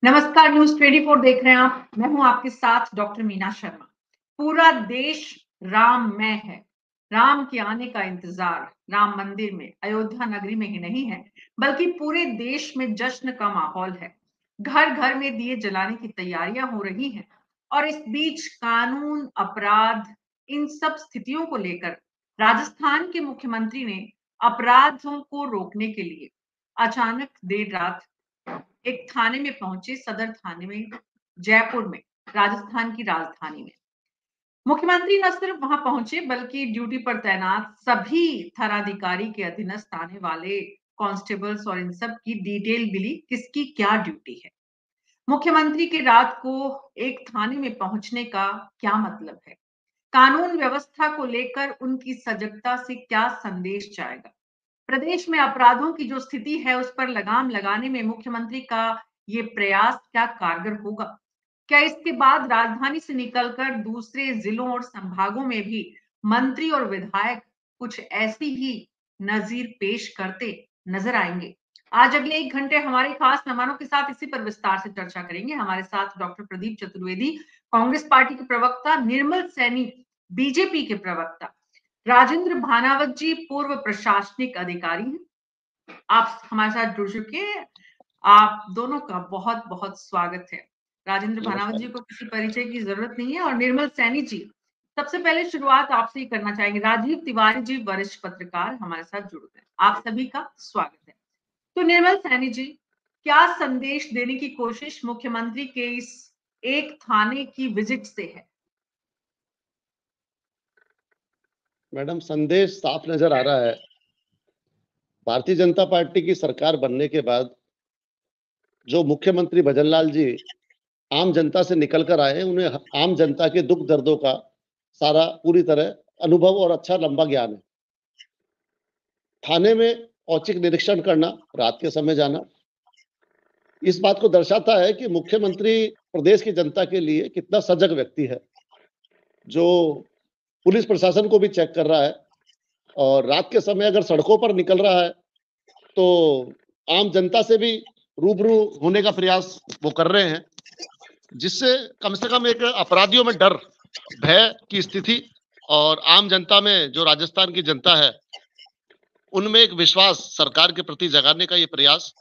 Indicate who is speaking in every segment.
Speaker 1: नमस्कार, न्यूज़ 24 देख रहे हैं आप। मैं हूं आपके साथ डॉक्टर मीना शर्मा। पूरा देश राममय है। राम के आने का इंतजार राम मंदिर में, अयोध्या नगरी में ही नहीं है, बल्कि पूरे देश में जश्न का माहौल है। घर घर में दिए जलाने की तैयारियां हो रही हैं और इस बीच कानून, अपराध, इन सब स्थितियों को लेकर राजस्थान के मुख्यमंत्री ने अपराधों को रोकने के लिए अचानक देर रात एक थाने में पहुंचे, सदर थाने में, जयपुर में, राजस्थान की राजधानी में। मुख्यमंत्री न सिर्फ वहां पहुंचे बल्कि ड्यूटी पर तैनात सभी थानाधिकारी के अधीनस्थ आने वाले कांस्टेबल्स और इन सब की डिटेल मिली, किसकी क्या ड्यूटी है। मुख्यमंत्री के रात को एक थाने में पहुंचने का क्या मतलब है, कानून व्यवस्था को लेकर उनकी सजगता से क्या संदेश जाएगा, प्रदेश में अपराधों की जो स्थिति है उस पर लगाम लगाने में मुख्यमंत्री का ये प्रयास क्या कारगर होगा। क्या इसके बाद राजधानी से निकलकर दूसरे जिलों और संभागों में भी मंत्री और विधायक कुछ ऐसी ही नजीर पेश करते नजर आएंगे। आज अगले 1 घंटे हमारे खास मेहमानों के साथ इसी पर विस्तार से चर्चा करेंगे। हमारे साथ डॉक्टर प्रदीप चतुर्वेदी, कांग्रेस पार्टी के प्रवक्ता, निर्मल सैनी, बीजेपी के प्रवक्ता, राजेंद्र भानावत जी, पूर्व प्रशासनिक अधिकारी हैं। आप हमारे साथ जुड़ चुके हैं। आप दोनों का बहुत बहुत स्वागत है। राजेंद्र भानावत जी को किसी परिचय की जरूरत नहीं है और निर्मल सैनी जी, सबसे पहले शुरुआत आपसे ही करना चाहेंगे। राजीव तिवारी जी, वरिष्ठ पत्रकार, हमारे साथ जुड़ गए। आप सभी का स्वागत है। तो निर्मल सैनी जी, क्या संदेश देने की कोशिश मुख्यमंत्री के इस एक थाने की विजिट से है?
Speaker 2: मैडम, संदेश साफ नजर आ रहा है। भारतीय जनता पार्टी की सरकार बनने के बाद जो मुख्यमंत्री भजनलाल जी आम जनता से निकल कर आए, उन्हें आम जनता के दुख दर्दों का सारा पूरी तरह अनुभव और अच्छा लंबा ज्ञान है। थाने में औचक निरीक्षण करना, रात के समय जाना, इस बात को दर्शाता है कि मुख्यमंत्री प्रदेश की जनता के लिए कितना सजग व्यक्ति है, जो पुलिस प्रशासन को भी चेक कर रहा है और रात के समय अगर सड़कों पर निकल रहा है तो आम जनता से भी रूबरू होने का प्रयास वो कर रहे हैं, जिससे कम से कम एक अपराधियों में डर, भय की स्थिति और आम जनता में, जो राजस्थान की जनता है, उनमें एक विश्वास सरकार के प्रति जगाने का ये प्रयास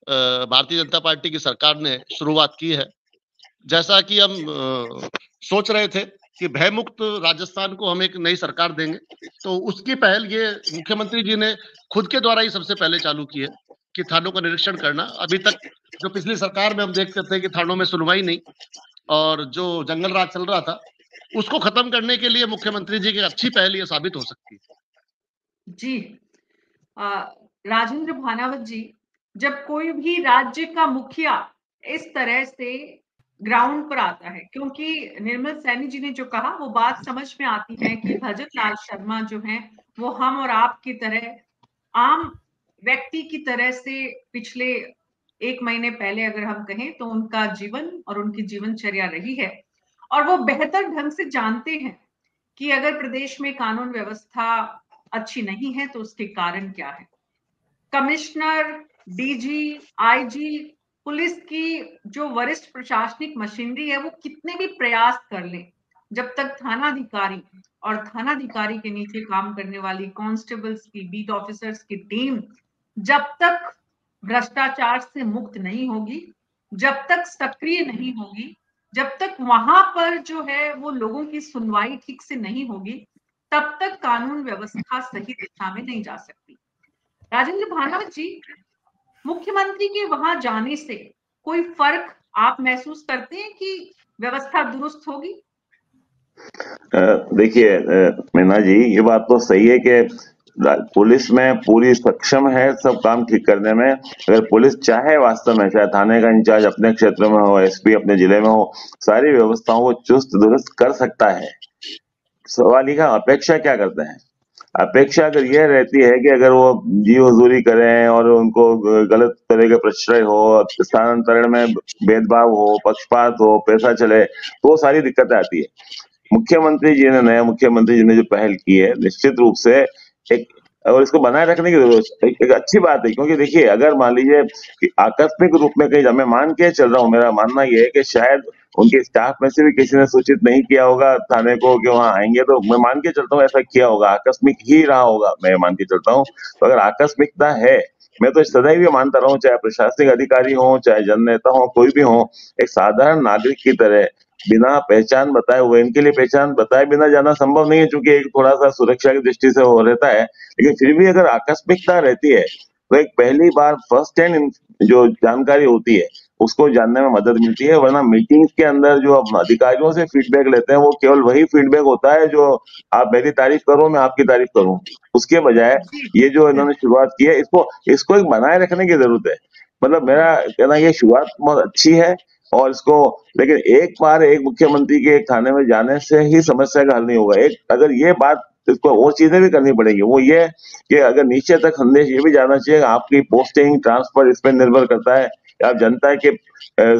Speaker 2: भारतीय जनता पार्टी की सरकार ने शुरुआत की है। जैसा कि हम सोच रहे थे कि भय मुक्त राजस्थान को हम एक नई सरकार देंगे, तो उसकी पहल ये मुख्यमंत्री जी ने खुद के द्वारा ही सबसे पहले चालू की है कि थानों का निरीक्षण करना। अभी तक जो पिछली सरकार में हम देखते थे कि थानों में सुनवाई नहीं और जो जंगल राज चल रहा था, उसको खत्म करने के लिए मुख्यमंत्री जी की अच्छी पहल ये साबित हो सकती है।
Speaker 1: जी, राजेंद्र भानावत जी, जब कोई भी राज्य का मुखिया इस तरह से ग्राउंड पर आता है, क्योंकि निर्मल सैनी जी ने जो कहा वो बात समझ में आती है कि भजनलाल शर्मा जो हैं वो हम और आप की तरह आम व्यक्ति की तरह से पिछले 1 महीने पहले अगर हम कहें तो उनका जीवन और उनकी जीवनचर्या रही है और वो बेहतर ढंग से जानते हैं कि अगर प्रदेश में कानून व्यवस्था अच्छी नहीं है तो उसके कारण क्या है। कमिश्नर, डीजी, आईजी, पुलिस की जो वरिष्ठ प्रशासनिक मशीनरी है वो कितने भी प्रयास कर लें, जब तक थानाधिकारी और थानाधिकारी के नीचे काम करने वाली कांस्टेबल्स की, बीट ऑफिसर्स की टीम जब तक भ्रष्टाचार से मुक्त नहीं होगी, जब तक सक्रिय नहीं होगी, जब तक वहां पर जो है वो लोगों की सुनवाई ठीक से नहीं होगी, तब तक कानून व्यवस्था सही दिशा में नहीं जा सकती। राजेंद्र भानावत जी, मुख्यमंत्री के वहां जाने से कोई फर्क आप महसूस करते हैं कि व्यवस्था दुरुस्त होगी?
Speaker 3: देखिए मीना जी, ये बात तो सही है कि पुलिस में पूरी सक्षम है सब काम ठीक करने में। अगर पुलिस चाहे वास्तव में, चाहे थाने का इंचार्ज अपने क्षेत्र में हो, एसपी अपने जिले में हो, सारी व्यवस्थाओं को चुस्त दुरुस्त कर सकता है। सवाल ये अपेक्षा क्या करते हैं। अपेक्षा अगर यह रहती है कि अगर वो जी हजूरी करें और उनको गलत तरह के प्रश्रय हो, स्थानांतरण में भेदभाव हो, पक्षपात हो, पैसा चले, तो वो सारी दिक्कतें आती है। मुख्यमंत्री जी ने, नया मुख्यमंत्री जी ने जो पहल की है, निश्चित रूप से एक और इसको बनाए रखने की जरूरत एक अच्छी बात है, क्योंकि देखिए अगर मान लीजिए कि आकस्मिक रूप में कहीं, मैं मान के चल रहा हूँ, मेरा मानना ये है कि शायद उनके स्टाफ में से भी किसी ने सूचित नहीं किया होगा थाने को कि वहां आएंगे, तो मैं मान के चलता हूँ ऐसा किया होगा, आकस्मिक ही रहा होगा, मैं मान के चलता हूँ। तो अगर आकस्मिकता है, मैं तो सदैव ये मानता रहा हूँ, चाहे प्रशासनिक अधिकारी हो, चाहे जननेता हो, कोई भी हो, एक साधारण नागरिक की तरह बिना पहचान बताए हुए, इनके लिए पहचान बताए बिना जाना संभव नहीं है, क्योंकि एक थोड़ा सा सुरक्षा की दृष्टि से हो रहता है। लेकिन फिर भी अगर आकस्मिकता रहती है, तो एक पहली बार फर्स्ट हैंड जो जानकारी होती है उसको जानने में मदद मिलती है। वरना मीटिंग्स के अंदर जो हम अधिकारियों से फीडबैक लेते हैं, वो केवल वही फीडबैक होता है जो आप मेरी तारीफ करो, मैं आपकी तारीफ करूं। उसके बजाय
Speaker 1: जी
Speaker 3: ये जो इन्होंने
Speaker 1: बिल्कुल।
Speaker 3: शुरुआत की है, इसको इसको एक बनाए रखने की जरूरत है। मतलब मेरा कहना, ये शुरुआत बहुत अच्छी है, और इसको, लेकिन एक बार एक मुख्यमंत्री के एक थाने में जाने से ही समस्या का हल नहीं होगा। एक अगर ये बात, इसको और चीजें भी करनी पड़ेगी, वो ये कि अगर नीचे तक संदेश ये भी जाना चाहिए, आपकी पोस्टिंग ट्रांसफर इस पर निर्भर करता है कि आप जनता के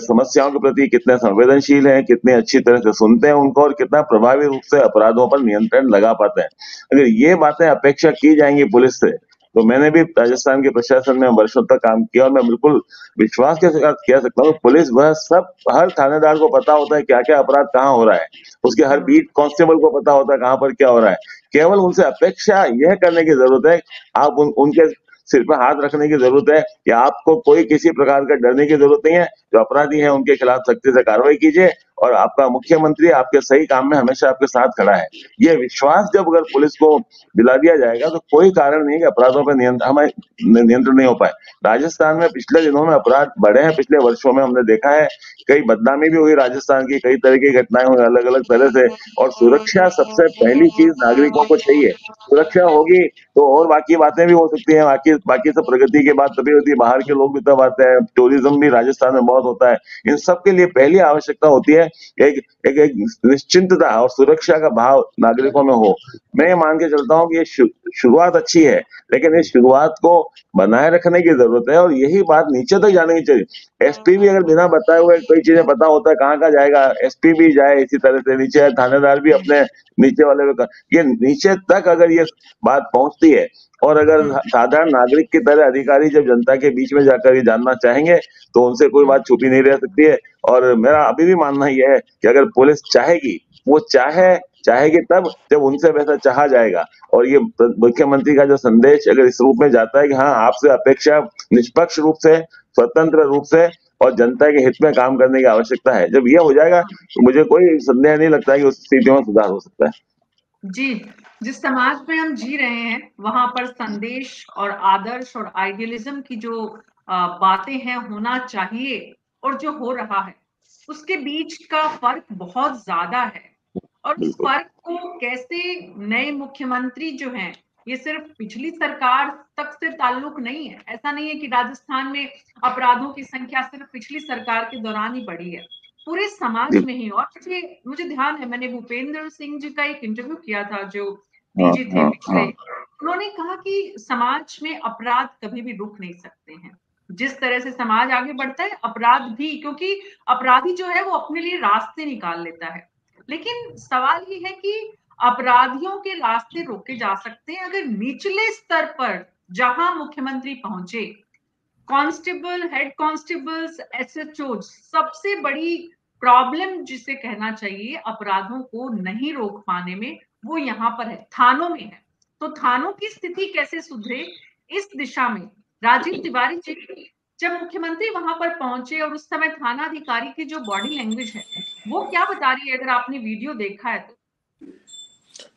Speaker 3: समस्याओं के प्रति कितने संवेदनशील हैं, कितने अच्छी तरह से सुनते हैं उनको, और कितना प्रभावी रूप से अपराधों पर नियंत्रण लगा पाते हैं। अगर ये बातें अपेक्षा की जाएंगी पुलिस से, तो मैंने भी राजस्थान के प्रशासन में वर्षों तक काम किया, और मैं बिल्कुल विश्वास के साथ कह सकता हूँ, पुलिस वह सब, हर थानेदार को पता होता है क्या क्या अपराध कहाँ हो रहा है, उसके हर बीट कांस्टेबल को पता होता है कहाँ पर क्या हो रहा है। केवल उनसे अपेक्षा यह करने की जरूरत है, आप उनके सिर पर हाथ रखने की जरूरत है कि आपको कोई किसी प्रकार का डरने की जरूरत नहीं है। जो अपराधी है उनके खिलाफ सख्ती से कार्रवाई कीजिए, और आपका मुख्यमंत्री आपके सही काम में हमेशा आपके साथ खड़ा है। ये विश्वास जब अगर पुलिस को दिला दिया जाएगा, तो कोई कारण नहीं कि अपराधों पर नियंत्रण नहीं हो पाए। राजस्थान में पिछले दिनों में अपराध बढ़े हैं, पिछले वर्षों में हमने देखा है, कई बदनामी भी हुई राजस्थान की, कई तरह की घटनाएं हुई अलग अलग तरह से। और सुरक्षा सबसे पहली चीज नागरिकों को चाहिए। सुरक्षा होगी तो और बाकी बातें भी हो सकती हैं, बाकी बाकी सब प्रगति की बात तभी होती है, बाहर के लोग भी तब आते हैं, टूरिज्म भी राजस्थान में बहुत होता है। इन सब के लिए पहली आवश्यकता होती है एक एक, एक निश्चिंतता और सुरक्षा का भाव नागरिकों में हो। मैं ये मान के चलता हूँ कि ये शुरुआत अच्छी है, लेकिन इस शुरुआत को बनाए रखने की जरूरत है, और यही बात नीचे तक जाने की चाहिए। एसपी भी अगर बिना बताए हुए कई चीजें पता होता है, कहाँ कहाँ जाएगा, एसपी भी जाए इसी तरह से नीचे, थानेदार भी अपने नीचे वाले को, ये नीचे तक अगर ये बात पहुंचती है, और अगर साधारण नागरिक की तरह अधिकारी जब जनता के बीच में जाकर ये जानना चाहेंगे, तो उनसे कोई बात छुपी नहीं रह सकती है। और मेरा अभी भी मानना यह है कि अगर पुलिस चाहेगी, वो चाहेगी तब जब उनसे वैसा चाहा जाएगा। और ये मुख्यमंत्री का जो संदेश अगर इस रूप में जाता है कि हाँ, आपसे अपेक्षा निष्पक्ष रूप से, स्वतंत्र रूप से और जनता के हित में काम करने की आवश्यकता है, जब ये हो जाएगा, तो मुझे कोई संदेह नहीं लगता है कि उस स्थिति में सुधार हो सकता है।
Speaker 1: जी, जिस समाज में हम जी रहे हैं वहां पर संदेश और आदर्श और आइडियलिज्म की जो बातें हैं होना चाहिए, और जो हो रहा है उसके बीच का फर्क बहुत ज्यादा है। और उस
Speaker 3: बिल्कुल।
Speaker 1: फर्क को कैसे नए मुख्यमंत्री जो हैं, ये सिर्फ पिछली सरकार तक से ताल्लुक नहीं है। ऐसा नहीं है कि राजस्थान में अपराधों की संख्या सिर्फ पिछली सरकार के दौरान ही बढ़ी है, पूरे समाज
Speaker 3: जी।
Speaker 1: में ही। और मुझे मुझे ध्यान है, मैंने भूपेंद्र सिंह जी का एक इंटरव्यू किया था जो
Speaker 3: हाँ,
Speaker 1: डीजी थे
Speaker 3: हाँ,
Speaker 1: पिछले।
Speaker 3: हाँ।
Speaker 1: उन्होंने कहा कि समाज में अपराध कभी भी रुक नहीं सकते हैं। जिस तरह से समाज आगे बढ़ता है, अपराध भी, क्योंकि अपराधी जो है वो अपने लिए रास्ते निकाल लेता है। लेकिन सवाल ये है कि अपराधियों के रास्ते रोके जा सकते हैं अगर निचले स्तर पर, जहां मुख्यमंत्री पहुंचे, कांस्टेबल, हेड कांस्टेबल्स, एसएचओ, सबसे बड़ी प्रॉब्लम जिसे कहना चाहिए अपराधों को नहीं रोक पाने में, वो यहाँ पर है, थानों में है। तो थानों की स्थिति कैसे सुधरे, इस दिशा में राजीव तिवारी जी जब मुख्यमंत्री वहां पर पहुंचे, और उस समय थाना अधिकारी की जो बॉडी लैंग्वेज है वो क्या बता रही है, अगर आपने वीडियो देखा है तो।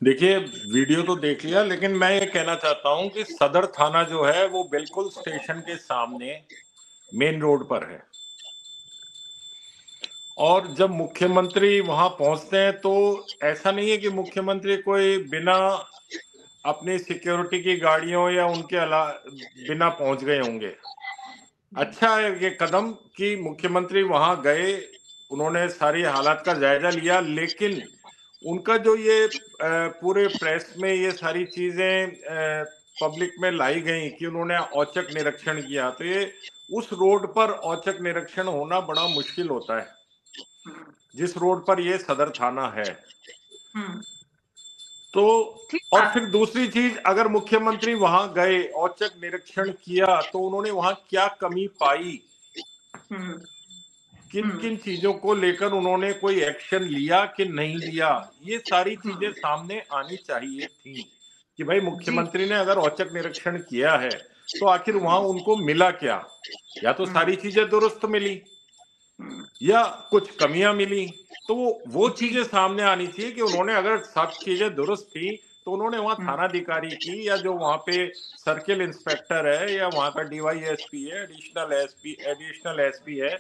Speaker 4: देखिए, वीडियो तो देख लिया, लेकिन मैं ये कहना चाहता हूं कि सदर थाना जो है वो बिल्कुल स्टेशन के सामने मेन रोड पर है। और जब मुख्यमंत्री वहां पहुंचते हैं तो ऐसा नहीं है कि मुख्यमंत्री कोई बिना अपनी सिक्योरिटी की गाड़ियों या उनके बिना पहुंच गए होंगे। अच्छा है ये कदम कि मुख्यमंत्री वहां गए, उन्होंने सारी हालात का जायजा लिया, लेकिन उनका जो ये पूरे प्रेस में ये सारी चीजें पब्लिक में लाई गई कि उन्होंने औचक निरीक्षण किया, तो ये उस रोड पर औचक निरीक्षण होना बड़ा मुश्किल होता है जिस रोड पर ये सदर थाना है। तो
Speaker 1: ठीक
Speaker 4: और
Speaker 1: बात
Speaker 4: फिर
Speaker 1: है।
Speaker 4: दूसरी चीज, अगर मुख्यमंत्री वहां गए, औचक निरीक्षण किया, तो उन्होंने वहां क्या कमी पाई,
Speaker 1: हम्म
Speaker 4: किन
Speaker 1: हम्म
Speaker 4: किन चीजों को लेकर उन्होंने कोई एक्शन लिया कि नहीं लिया, ये सारी चीजें
Speaker 1: हम्म
Speaker 4: सामने आनी चाहिए थी कि भाई
Speaker 1: जी
Speaker 4: मुख्यमंत्री ने अगर औचक निरीक्षण किया है तो आखिर वहां उनको मिला क्या, या तो
Speaker 1: हम्म
Speaker 4: सारी चीजें दुरुस्त मिली
Speaker 1: हम्म,
Speaker 4: या कुछ कमियां मिली, तो वो
Speaker 1: जी
Speaker 4: चीजें सामने आनी चाहिए कि उन्होंने अगर सब चीजें दुरुस्त थी तो उन्होंने वहां
Speaker 1: हम्म
Speaker 4: थानाधिकारी की या जो वहां पे सर्किल इंस्पेक्टर है या वहां का डीवाईएसपी है, एडिशनल एसपी है,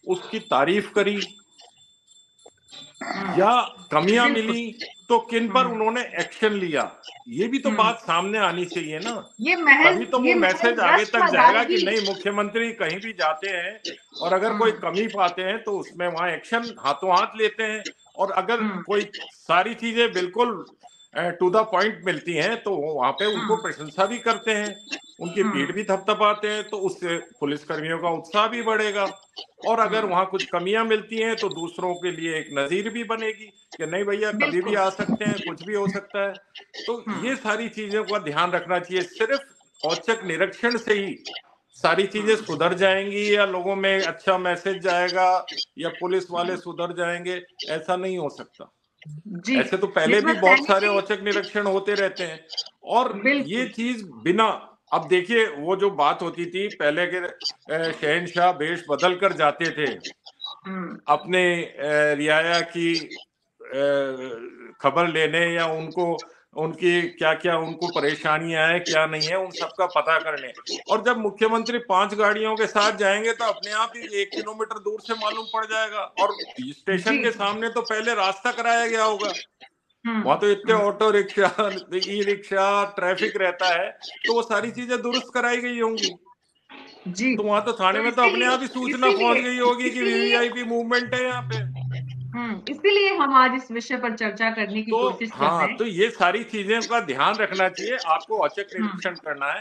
Speaker 4: उसकी तारीफ करी,
Speaker 1: हम्म
Speaker 4: या कमियां
Speaker 1: बिल्कुल।
Speaker 4: मिली तो किन पर
Speaker 1: हम्म
Speaker 4: उन्होंने एक्शन लिया, ये भी तो
Speaker 1: हम्म
Speaker 4: बात सामने आनी चाहिए ना।
Speaker 1: ये महज
Speaker 4: तभी तो वो
Speaker 1: ये महज
Speaker 4: मैसेज आगे
Speaker 1: रस्म
Speaker 4: तक जाएगा कि
Speaker 1: अदायगी।
Speaker 4: नहीं, मुख्यमंत्री कहीं भी जाते हैं और अगर कोई
Speaker 1: हम्म
Speaker 4: कमी पाते हैं तो उसमें वहां एक्शन हाथों हाथ लेते हैं, और अगर
Speaker 1: हम्म
Speaker 4: कोई सारी चीजें बिल्कुल टू द पॉइंट मिलती हैं तो वहां पे उनको
Speaker 1: हम्म
Speaker 4: प्रशंसा भी करते हैं, उनकी पीठ
Speaker 1: हम्म
Speaker 4: भी थपथपाते हैं, तो उससे पुलिसकर्मियों का उत्साह भी बढ़ेगा। और अगर
Speaker 1: हम्म
Speaker 4: वहां कुछ कमियां मिलती हैं तो दूसरों के लिए एक नजीर भी बनेगी कि नहीं भैया, कभी भी
Speaker 1: बिल्कुल।
Speaker 4: आ सकते हैं, कुछ भी हो सकता है। तो ये
Speaker 1: हम्म
Speaker 4: सारी चीजों का ध्यान रखना चाहिए। सिर्फ औचक निरीक्षण से ही सारी चीजें
Speaker 1: हम्म
Speaker 4: सुधर जाएंगी या लोगों में अच्छा मैसेज जाएगा या पुलिस वाले सुधर जाएंगे, ऐसा नहीं हो सकता।
Speaker 1: जी
Speaker 4: ऐसे तो पहले भी
Speaker 1: निर्मल
Speaker 4: बहुत
Speaker 1: सैनी
Speaker 4: सारे
Speaker 1: जी
Speaker 4: औचक निरीक्षण होते रहते हैं। और ये
Speaker 1: बिल्कुल।
Speaker 4: चीज बिना, अब देखिए वो जो बात होती थी पहले के शहंशाह भेष बदल कर जाते थे
Speaker 1: हम्म
Speaker 4: अपने रियाया की खबर लेने, या उनको उनकी क्या क्या उनको परेशानियां हैं क्या नहीं है उन सबका पता करने, और जब मुख्यमंत्री 5 गाड़ियों के साथ जाएंगे तो अपने आप ही 1 किलोमीटर दूर से मालूम पड़ जाएगा, और
Speaker 1: जी
Speaker 4: स्टेशन के सामने तो पहले रास्ता कराया गया होगा। वहां तो इतने
Speaker 1: हम्म
Speaker 4: auto rickshaw, e rickshaw, traffic रहता है, तो वो सारी चीजें दुरुस्त कराई गई होंगी।
Speaker 1: जी
Speaker 4: तो वहां तो थाने
Speaker 1: तो
Speaker 4: में तो अपने
Speaker 1: इसीलिए
Speaker 4: आप ही सूचना पहुंच
Speaker 1: इसीलिए
Speaker 4: गई होगी कि
Speaker 1: इसीलिए
Speaker 4: वीवीआईपी मूवमेंट है यहाँ पे।
Speaker 1: इसीलिए हम आज इस विषय पर चर्चा करने की
Speaker 4: तो
Speaker 1: कोशिश कर रहे
Speaker 4: हाँ,
Speaker 1: हैं।
Speaker 4: तो ये सारी चीजें का ध्यान रखना चाहिए। आपको औचक
Speaker 1: हम्म
Speaker 4: निरीक्षण करना है,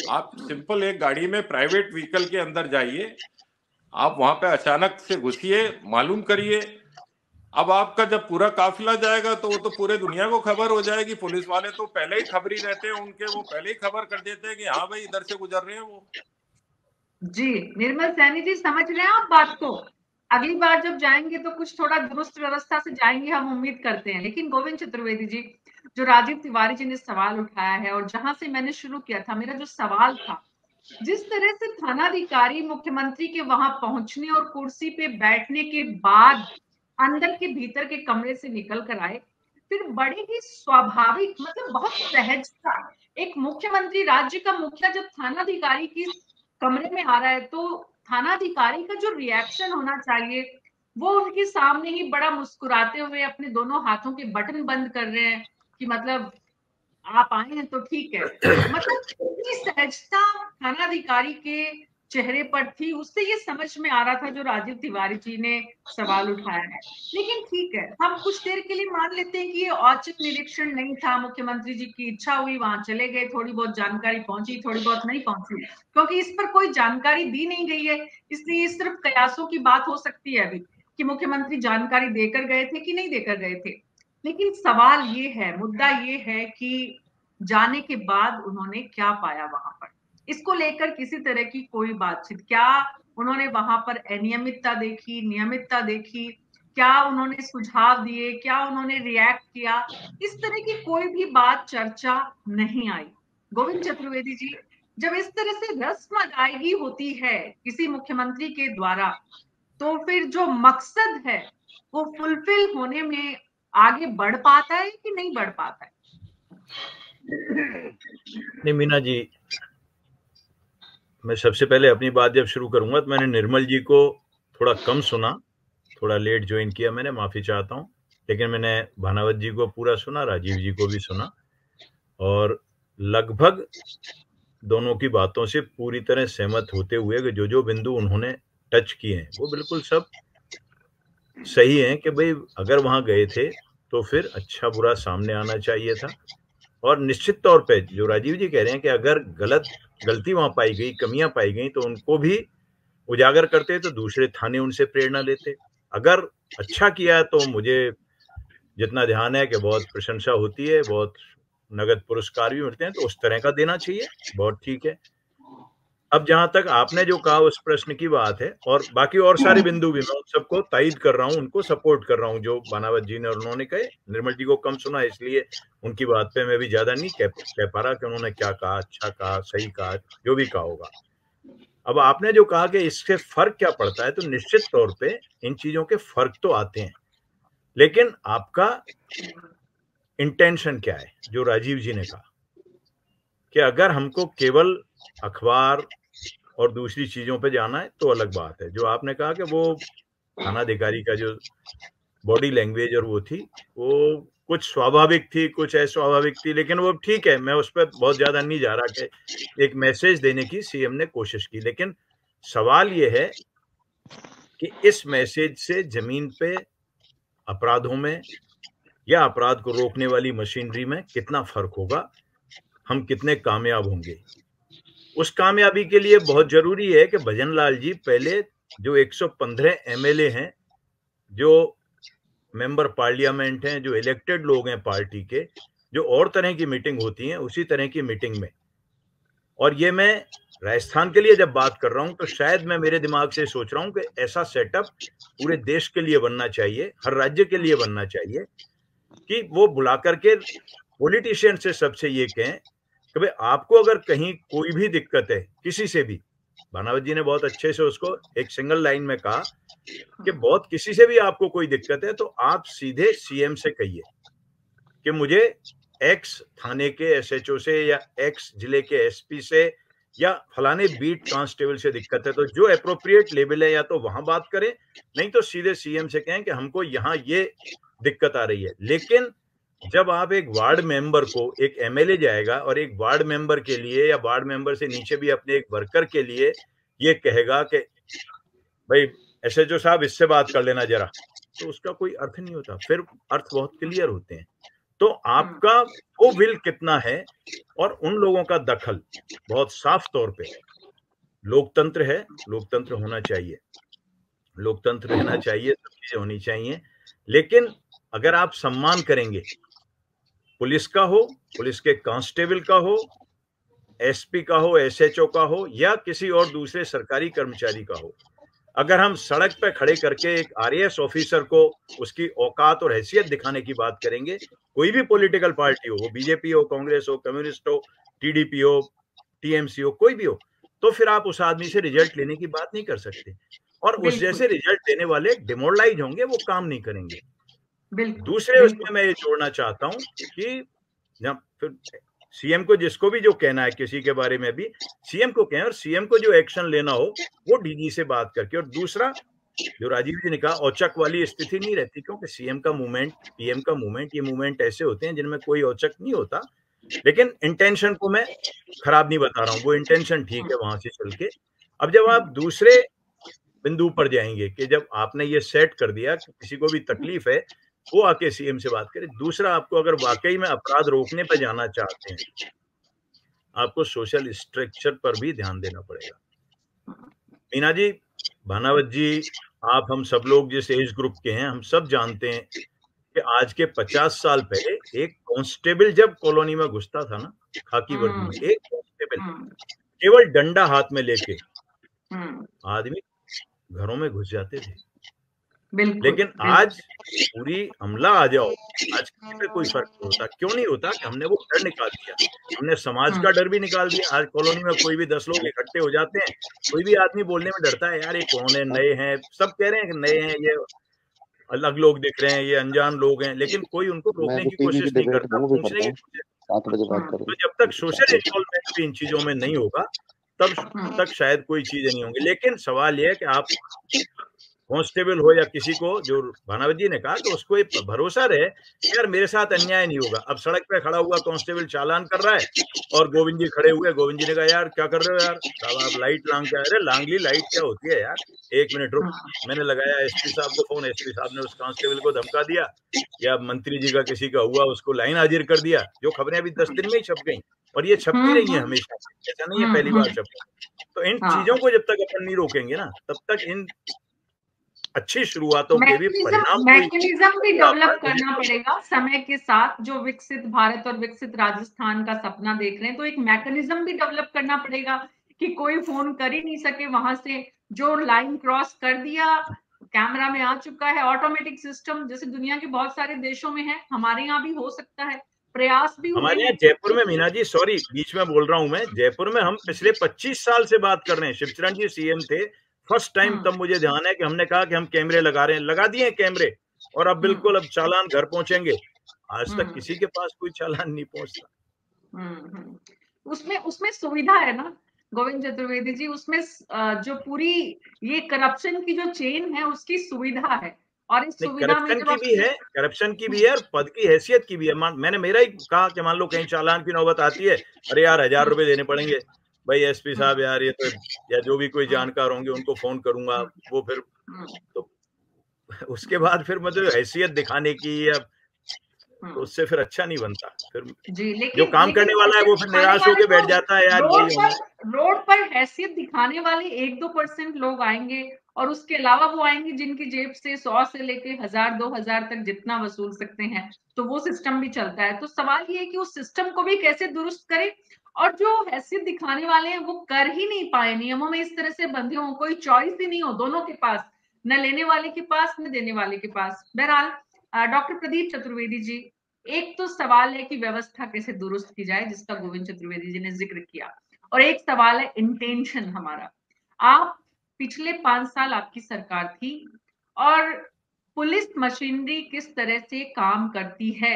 Speaker 4: आप सिंपल एक गाड़ी में प्राइवेट व्हीकल के अंदर जाइए, आप वहां पे अचानक से घुसिए, मालूम करिए। अब आपका जब पूरा काफिला जाएगा तो वो तो पूरे दुनिया को खबर हो जाएगी, पुलिस वाले तो पहले ही खबरी रहते हैं उनके, वो पहले ही खबर कर देते हैं कि हाँ भाई इधर से गुजर रहे हैं वो।
Speaker 1: जी निर्मल सैनी जी समझ रहे हैं आप बात को। अगली बार जब जाएंगे तो कुछ थोड़ा दुरुस्त व्यवस्था से जाएंगे, हम उम्मीद करते हैं। लेकिन गोविंद चतुर्वेदी जी, जो राजीव तिवारी जी ने सवाल उठाया है और जहां से मैंने शुरू किया था, मेरा जो सवाल था, जिस तरह से थानाधिकारी मुख्यमंत्री के वहां पहुंचने और कुर्सी पे बैठने के बाद अंदर के भीतर के कमरे से निकल कर आए, फिर बड़े ही स्वाभाविक, मतलब बहुत सहजता, एक मुख्यमंत्री, राज्य का मुखिया जब थानाधिकारी की कमरे में आ रहा है तो थानाधिकारी का जो रिएक्शन होना चाहिए, वो उनके सामने ही बड़ा मुस्कुराते हुए अपने दोनों हाथों के बटन बंद कर रहे हैं कि मतलब आप आए हैं तो ठीक है। मतलब इतनी सहजता थानाधिकारी के चेहरे पर थी, उससे ये समझ में आ रहा था जो राजीव तिवारी जी ने सवाल उठाया है। लेकिन ठीक है, हम कुछ देर के लिए मान लेते हैं कि ये औचक निरीक्षण नहीं था, मुख्यमंत्री जी की इच्छा हुई वहां चले गए, थोड़ी बहुत जानकारी पहुंची, थोड़ी बहुत नहीं पहुंची, क्योंकि इस पर कोई जानकारी दी नहीं गई है, इसलिए सिर्फ कयासों की बात हो सकती है अभी कि मुख्यमंत्री जानकारी देकर गए थे कि नहीं देकर गए थे। लेकिन सवाल ये है, मुद्दा ये है कि जाने के बाद उन्होंने क्या पाया वहां पर, इसको लेकर किसी तरह की कोई बातचीत, क्या उन्होंने वहां पर अनियमितता देखी, नियमितता देखी, क्या उन्होंने सुझाव दिए, क्या उन्होंने रिएक्ट किया, इस तरह की कोई भी बात चर्चा नहीं आई। गोविंद चतुर्वेदी जी, जब इस तरह से रस्म अदायगी होती है किसी मुख्यमंत्री के द्वारा, तो फिर जो मकसद है वो फुलफिल होने में आगे बढ़ पाता है कि नहीं बढ़ पाता है?
Speaker 5: नहीं मीना जी, मैं सबसे पहले अपनी बात जब शुरू करूंगा तो मैंने निर्मल जी को थोड़ा कम सुना, थोड़ा लेट ज्वाइन किया मैंने, माफी चाहता हूं। लेकिन मैंने भानावत जी को पूरा सुना, राजीव जी को भी सुना, और लगभग दोनों की बातों से पूरी तरह सहमत होते हुए कि जो जो बिंदु उन्होंने टच किए हैं वो बिल्कुल सब सही है कि भाई अगर वहां गए थे तो फिर अच्छा बुरा सामने आना चाहिए था। और निश्चित तौर पे जो राजीव जी कह रहे हैं कि अगर गलती वहां पाई गई, कमियां पाई गई, तो उनको भी उजागर करते तो दूसरे थाने उनसे प्रेरणा लेते। अगर अच्छा किया तो मुझे जितना ध्यान है कि बहुत प्रशंसा होती है, बहुत नगद पुरस्कार भी मिलते हैं, तो उस तरह का देना चाहिए, बहुत ठीक है। अब जहां तक आपने जो कहा उस प्रश्न की बात है, और बाकी और सारे बिंदु भी मैं उन सबको तायद कर रहा हूं, उनको सपोर्ट कर रहा हूं जो बनावत जी ने और उन्होंने कहे। निर्मल जी को कम सुना, इसलिए उनकी बात पे मैं भी ज्यादा नहीं कह पा रहा कि उन्होंने क्या कहा, अच्छा कहा, सही कहा, जो भी कहा होगा। अब आपने जो कहा कि इससे फर्क क्या पड़ता है, तो निश्चित तौर पे इन चीजों के फर्क तो आते हैं, लेकिन आपका इंटेंशन क्या है, जो राजीव जी ने कहा कि अगर हमको केवल अखबार और दूसरी चीजों पे जाना है तो अलग बात है। जो आपने कहा कि वो थानाधिकारी का जो बॉडी लैंग्वेज और वो थी, वो कुछ स्वाभाविक थी, कुछ अस्वाभाविक थी, लेकिन वो ठीक है, मैं उस पर बहुत ज्यादा नहीं जा रहा कि एक मैसेज देने की सीएम ने कोशिश की। लेकिन सवाल ये है कि इस मैसेज से जमीन पे अपराधों में या अपराध को रोकने वाली मशीनरी में कितना फर्क होगा, हम कितने कामयाब होंगे। उस कामयाबी के लिए बहुत जरूरी है कि भजन लाल जी पहले जो 115 एमएलए हैं, जो मेंबर पार्लियामेंट हैं, जो इलेक्टेड लोग हैं पार्टी के, जो और तरह की मीटिंग होती हैं उसी तरह की मीटिंग में, और ये मैं राजस्थान के लिए जब बात कर रहा हूं तो शायद मैं मेरे दिमाग से सोच रहा हूं कि ऐसा सेटअप पूरे देश के लिए बनना चाहिए, हर राज्य के लिए बनना चाहिए, कि वो बुला करके पॉलिटिशियन से सबसे ये कहें कि भाई आपको अगर कहीं कोई भी दिक्कत है किसी से भी, भानावत जी ने बहुत अच्छे से उसको एक सिंगल लाइन में कहा कि बहुत किसी से भी आपको कोई दिक्कत है तो आप सीधे सीएम से कहिए कि मुझे एक्स थाने के एसएचओ से या एक्स जिले के एसपी से या फलाने बीट कांस्टेबल से दिक्कत है, तो जो एप्रोप्रिएट लेवल है या तो वहां बात करें, नहीं तो सीधे सीएम से कहें कि हमको यहाँ ये दिक्कत आ रही है। लेकिन जब आप एक वार्ड मेंबर को, एक एमएलए जाएगा और एक वार्ड मेंबर के लिए या वार्ड मेंबर से नीचे भी अपने एक वर्कर के लिए ये कहेगा कि भाई एसएचओ साहब इससे बात कर लेना जरा, तो उसका कोई अर्थ नहीं होता। फिर अर्थ बहुत क्लियर होते हैं। तो आपका वो विल कितना है और उन लोगों का दखल बहुत साफ तौर पे, लोकतंत्र है, लोकतंत्र होना चाहिए, लोकतंत्र रहना चाहिए, सब चीजें होनी चाहिए, लेकिन अगर आप सम्मान करेंगे, पुलिस का हो, पुलिस के कांस्टेबल का हो, एसपी का हो, एसएचओ का हो या किसी और दूसरे सरकारी कर्मचारी का हो, अगर हम सड़क पे खड़े करके एक आरएएस ऑफिसर को उसकी औकात और हैसियत दिखाने की बात करेंगे, कोई भी पॉलिटिकल पार्टी हो, वो बीजेपी हो, कांग्रेस हो, कम्युनिस्ट हो, टीडीपी हो, टीएमसी हो, कोई भी हो, तो फिर आप उस आदमी से रिजल्ट लेने की बात नहीं कर सकते, और उस जैसे रिजल्ट देने वाले डिमोरलाइज होंगे, वो काम नहीं करेंगे। दूसरे उसमें मैं ये जोड़ना चाहता हूं कि फिर सीएम को जिसको भी जो कहना है किसी के बारे में भी सीएम को कहें, और सीएम को जो एक्शन लेना हो वो डीजी से बात करके। और दूसरा जो राजीव जी ने कहा, औचक वाली स्थिति नहीं रहती, क्योंकि सीएम का मूवमेंट, पीएम का मूवमेंट, ये मूवमेंट ऐसे होते हैं जिनमें कोई औचक नहीं होता, लेकिन इंटेंशन को मैं खराब नहीं बता रहा हूँ, वो इंटेंशन ठीक है वहां से चल के। अब जब आप दूसरे बिंदु पर जाएंगे कि जब आपने ये सेट कर दिया कि किसी को भी तकलीफ है वो आके सीएम से बात करे। दूसरा, आपको अगर वाकई में अपराध रोकने पर जाना चाहते हैं, आपको सोशल स्ट्रक्चर पर भी ध्यान देना पड़ेगा। मीना जी, भानावत जी, आप, हम सब लोग जिस एज ग्रुप के हैं, हम सब जानते हैं कि आज के 50 साल पहले एक कांस्टेबल जब कॉलोनी में घुसता था ना, खाकी वर्दी में, एक कांस्टेबल केवल डंडा हाथ में लेके आदमी घरों में घुस जाते थे। लेकिन आज पूरी हमला आ जाओ, आज किसी पे कोई फर्क नहीं होता। क्यों नहीं होता? कि हमने वो डर निकाल दिया, हमने समाज का डर भी निकाल दिया। आज कॉलोनी में कोई भी 10 लोग इकट्ठे हो जाते हैं, कोई भी आदमी बोलने में डरता है, यार ये कौन है, नए हैं, सब कह रहे हैं कि नए हैं, ये अलग लोग दिख रहे हैं, ये अनजान लोग हैं, लेकिन कोई उनको रोकने की कोशिश नहीं करता, पूछने की कोशिश। तो जब तक सोशल इन्वॉल्वमेंट भी इन चीजों में नहीं होगा तब तक शायद कोई चीजें नहीं होंगी। लेकिन सवाल यह है कि आप कांस्टेबल हो या किसी को, जो भानावत जी ने कहा, तो उसको एक भरोसा रहे कि यार मेरे साथ अन्याय नहीं होगा। अब सड़क पे खड़ा हुआ कांस्टेबल चालान कर रहा है और गोविंद जी खड़े हुए, गोविंद जी ने कहा यार क्या कर रहे हो यार साहब, आप लाइट लांग के, अरे लांगली लाइट क्या होती है यार, एक मिनट रुक। मैंने लगाया एसपी साहब को फोन, एसपी साहब ने उस कांस्टेबल को धमका दिया, या मंत्री जी का किसी का हुआ, उसको लाइन हाजिर कर दिया। जो खबरें अभी 10 दिन में ही छप गई, और ये छपती रही है हमेशा, ऐसा नहीं है पहली बार छपी। तो इन चीजों को जब तक अपन नहीं रोकेंगे ना, तब तक इन अच्छी शुरुआतों के भी परिणाम
Speaker 1: मैकेनिज्म भी डेवलप करना पड़ेगा समय के साथ। जो विकसित भारत और विकसित राजस्थान का सपना देख रहे हैं, तो एक मैकेनिज्म भी डेवलप करना पड़ेगा कि कोई फोन कर ही नहीं सके वहां से, जो लाइन क्रॉस कर दिया कैमरा में आ चुका है। ऑटोमेटिक सिस्टम जैसे दुनिया के बहुत सारे देशों में है, हमारे यहाँ भी हो सकता है, प्रयास भी हुए
Speaker 5: हमारे
Speaker 1: हैं।
Speaker 5: यहाँ जयपुर में, मीना जी सॉरी बीच में बोल रहा हूं मैं, जयपुर में हम पिछले 25 साल से बात कर रहे हैं। शिवचरण जी सीएम थे फर्स्ट टाइम, तब मुझे ध्यान है कि हमने कहा कि हम कैमरे लगा रहे हैं, लगा दिए कैमरे, और अब बिल्कुल अब चालान घर पहुंचेंगे। आज तक किसी के पास कोई चालान नहीं पहुंचता।
Speaker 1: उसमें सुविधा है ना गोविंद चतुर्वेदी जी, उसमें जो पूरी ये करप्शन की जो चेन है उसकी सुविधा है। और इस सुविधा में
Speaker 5: करप्शन की भी है और पद की हैसियत की भी है। मैंने मेरा ही कहा कि मान लो कहीं चालान की नौबत आती है, अरे यार 1000 रुपए देने पड़ेंगे, भाई एसपी साहब यार ये तो, या जो भी कोई जानकार होंगे उनको फोन करूंगा, वो फिर तो उसके बाद फिर मतलब हैसियत दिखाने की, या तो उससे फिर अच्छा नहीं बनता। फिर
Speaker 1: जी, लेकिन
Speaker 5: जो काम करने वाला है वो फिर निराश होकर बैठ जाता है, यार
Speaker 1: रोड पर हैसियत दिखाने वाले 1-2% लोग आएंगे, और उसके अलावा वो आएंगे जिनकी जेब से 100 से लेके 1000-2000 तक जितना वसूल सकते हैं, तो वो सिस्टम भी चलता है। तो सवाल ये है कि उस सिस्टम को भी कैसे दुरुस्त करें, और जो हैसियत दिखाने वाले हैं वो कर ही नहीं पाए, नियमों में इस तरह से बंधे हो, कोई चॉइस ही नहीं हो दोनों के पास, न लेने वाले के पास न देने वाले के पास। बहरहाल डॉक्टर प्रदीप चतुर्वेदी जी, एक तो सवाल है कि व्यवस्था कैसे दुरुस्त की जाए, जिसका गोविंद चतुर्वेदी जी ने जिक्र किया, और एक सवाल है इंटेंशन हमारा। आप पिछले 5 साल आपकी सरकार थी, और पुलिस मशीनरी किस तरह से काम करती है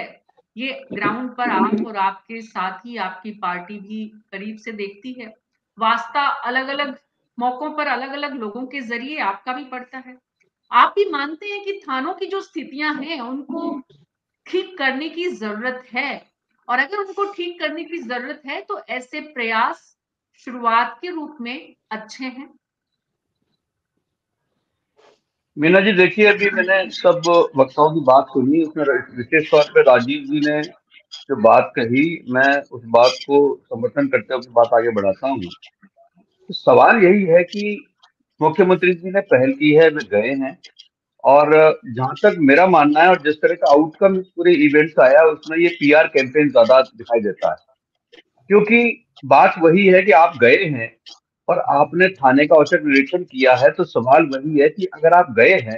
Speaker 1: ये ग्राउंड पर आप और आपके साथ ही आपकी पार्टी भी करीब से देखती है। वास्ता अलग अलग मौकों पर अलग अलग लोगों के जरिए आपका भी पड़ता है। आप भी मानते हैं कि थानों की जो स्थितियां हैं उनको ठीक करने की जरूरत है, और अगर उनको ठीक करने की जरूरत है तो ऐसे प्रयास शुरुआत के रूप में अच्छे हैं?
Speaker 6: मीना जी देखिए, अभी मैंने सब वक्ताओं की बात सुनी, उसमें विशेष तौर पे राजीव जी ने जो बात कही, मैं उस बात को समर्थन करते हुए बात आगे बढ़ाता हूँ। तो सवाल यही है कि मुख्यमंत्री जी ने पहल की है, वे गए हैं, और जहां तक मेरा मानना है और जिस तरह का आउटकम इस पूरे इवेंट का आया, उसमें ये पीआर कैंपेन ज्यादा दिखाई देता है। क्योंकि बात वही है कि आप गए हैं और आपने थाने का औचक निरीक्षण किया है, तो सवाल वही है कि अगर आप गए हैं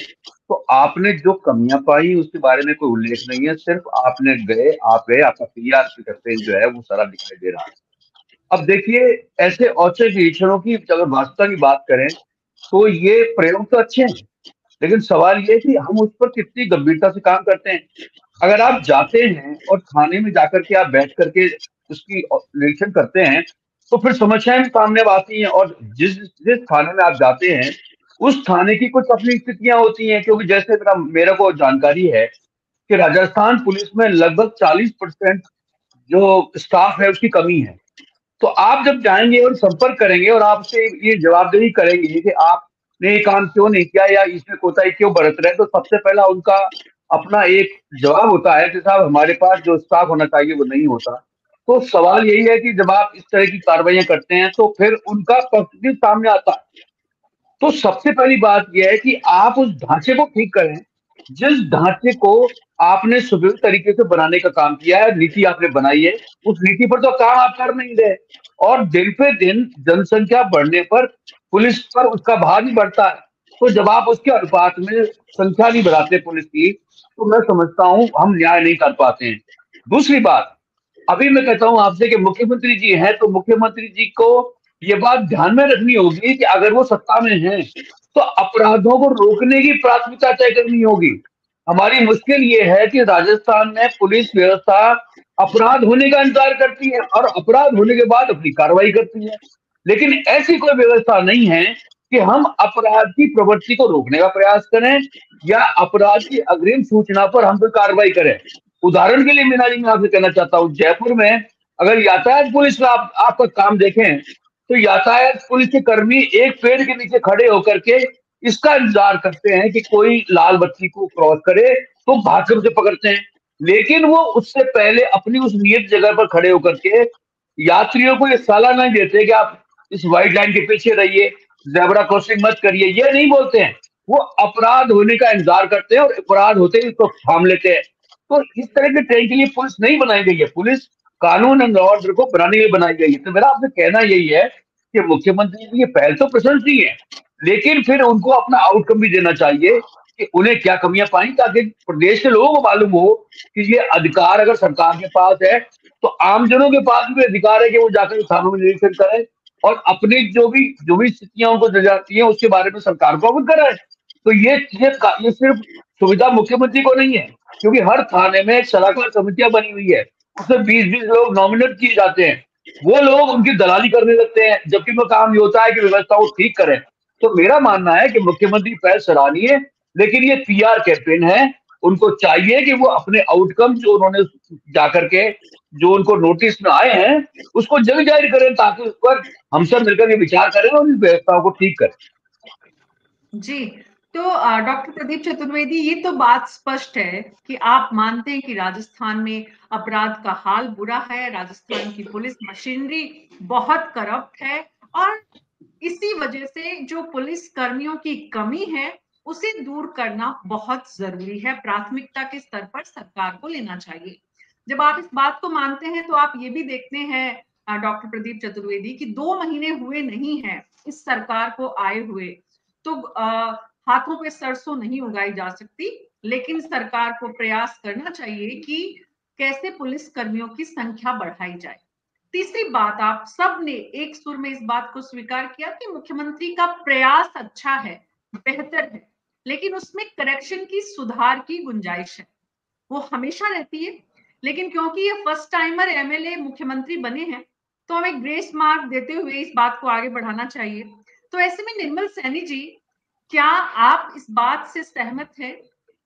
Speaker 6: तो आपने जो कमियां पाई उसके बारे में कोई उल्लेख नहीं है, सिर्फ आपने गए, आपका पीआर कैंपेन जो है वो सारा दिखाई दे रहा है। अब देखिए, ऐसे औचक निरीक्षणों की अगर वास्तव की बात करें तो ये प्रयोग तो अच्छे हैं, लेकिन सवाल ये कि हम उस पर कितनी गंभीरता से काम करते हैं। अगर आप जाते हैं और थाने में जाकर के आप बैठ करके उसकी निरीक्षण करते हैं, तो फिर समस्याएं सामने आती हैं, और जिस जिस थाने में आप जाते हैं उस थाने की कुछ अपनी स्थितियां होती हैं। क्योंकि जैसे मेरे को जानकारी है कि राजस्थान पुलिस में लगभग 40% जो स्टाफ है उसकी कमी है। तो आप जब जाएंगे और संपर्क करेंगे और आपसे ये जवाबदेही करेंगे कि आपने ये काम क्यों नहीं किया या इसमें कोताही क्यों बरत रहे, तो सबसे पहला उनका अपना एक जवाब होता है कि साहब हमारे पास जो स्टाफ होना चाहिए वो नहीं होता। तो सवाल यही है कि जब आप इस तरह की कार्रवाइयां करते हैं तो फिर उनका पक्ष सामने आता है। तो सबसे पहली बात यह है कि आप उस ढांचे को ठीक करें, जिस ढांचे को आपने सुव्यवस्थित तरीके से बनाने का काम किया है, नीति आपने बनाई है, उस नीति पर तो काम आप कर नहीं रहे, और दिन पे दिन जनसंख्या बढ़ने पर पुलिस पर उसका भार भी बढ़ता है। तो जब आप उसके अनुपात में संख्या नहीं बढ़ाते पुलिस की, तो मैं समझता हूं हम न्याय नहीं कर पाते हैं। दूसरी बात, अभी मैं कहता हूं आपसे कि मुख्यमंत्री जी हैं, तो मुख्यमंत्री जी को ये बात ध्यान में रखनी होगी कि अगर वो सत्ता में हैं तो अपराधों को रोकने की प्राथमिकता तय करनी होगी। हमारी मुश्किल ये है कि राजस्थान में पुलिस व्यवस्था अपराध होने का इंतजार करती है और अपराध होने के बाद अपनी कार्रवाई करती है, लेकिन ऐसी कोई व्यवस्था नहीं है कि हम अपराध की प्रवृत्ति को रोकने का प्रयास करें या अपराध की अग्रिम सूचना पर हम कोई कार्रवाई करें। उदाहरण के लिए मीना जी मैं आपसे कहना चाहता हूँ, जयपुर में अगर यातायात पुलिस का आपका काम देखें तो यातायात पुलिस के कर्मी एक पेड़ के नीचे खड़े होकर के इसका इंतजार करते हैं कि कोई लाल बत्ती को क्रॉस करे तो भागकर उसे पकड़ते हैं, लेकिन वो उससे पहले अपनी उस नियत जगह पर खड़े होकर के यात्रियों को ये सलाह नहीं देते कि आप इस व्हाइट लाइन के पीछे रहिए, ज़ेब्रा क्रॉसिंग मत करिए, ये नहीं बोलते हैं। वो अपराध होने का इंतजार करते हैं और अपराध होते ही उसको थाम लेते हैं। तो इस तरह के ट्रेन के लिए पुलिस नहीं बनाई गई है। पुलिस कानून एंड ऑर्डर को बनाने के लिए बनाई गई है। तो मेरा आपसे कहना यही है कि मुख्यमंत्री जी की पहल तो प्रशंसनीय है, लेकिन फिर उनको अपना आउटकम भी देना चाहिए कि उन्हें क्या कमियां पाई, ताकि प्रदेश के लोगों को मालूम हो कि ये अधिकार अगर सरकार के पास है तो आमजनों के पास भी अधिकार है कि वो जाकर थानों में निरीक्षण करें और अपनी जो भी स्थितियां उनको दी जाती है उसके बारे में सरकार को अवगत कराएं। तो ये सिर्फ सुविधा मुख्यमंत्री को नहीं है, क्योंकि हर थाने में एक सलाहकार समितियां बनी हुई है, उसमें 20-20 लोग नॉमिनेट किए जाते हैं। वो लोग उनकी दलाली करने लगते हैं, जबकि वो काम ये होता है कि व्यवस्था को ठीक करें। तो मेरा मानना है कि मुख्यमंत्री पहल सराहनीय है, लेकिन ये पीआर कैंपेन है। उनको चाहिए कि वो अपने आउटकम जो उन्होंने जाकर के जो उनको नोटिस में आए हैं उसको जल्द जाहिर करें, ताकि उस पर हम सब मिलकर के विचार करें और इस व्यवस्था को ठीक करें।
Speaker 1: जी, तो डॉक्टर प्रदीप चतुर्वेदी, ये तो बात स्पष्ट है कि आप मानते हैं कि राजस्थान में अपराध का हाल बुरा है, राजस्थान की पुलिस मशीनरी बहुत करप्ट है और इसी वजह से जो पुलिस कर्मियों की कमी है उसे दूर करना बहुत जरूरी है, प्राथमिकता के स्तर पर सरकार को लेना चाहिए। जब आप इस बात को मानते हैं तो आप ये भी देखते हैं डॉक्टर प्रदीप चतुर्वेदी कि 2 महीने हुए नहीं है इस सरकार को आए हुए, तो हाथों पे सरसों नहीं उगाई जा सकती, लेकिन सरकार को प्रयास करना चाहिए कि कैसे पुलिस कर्मियों की संख्या बढ़ाई जाए। तीसरी बात, आप सब ने एक सुर में इस बात को स्वीकार किया कि मुख्यमंत्री का प्रयास अच्छा है, बेहतर है, लेकिन उसमें करेक्शन की, सुधार की गुंजाइश है। वो हमेशा रहती है, लेकिन क्योंकि ये फर्स्ट टाइमर एमएलए मुख्यमंत्री बने हैं तो हमें ग्रेस मार्क देते हुए इस बात को आगे बढ़ाना चाहिए। तो ऐसे में निर्मल सैनी जी, क्या आप इस बात से सहमत हैं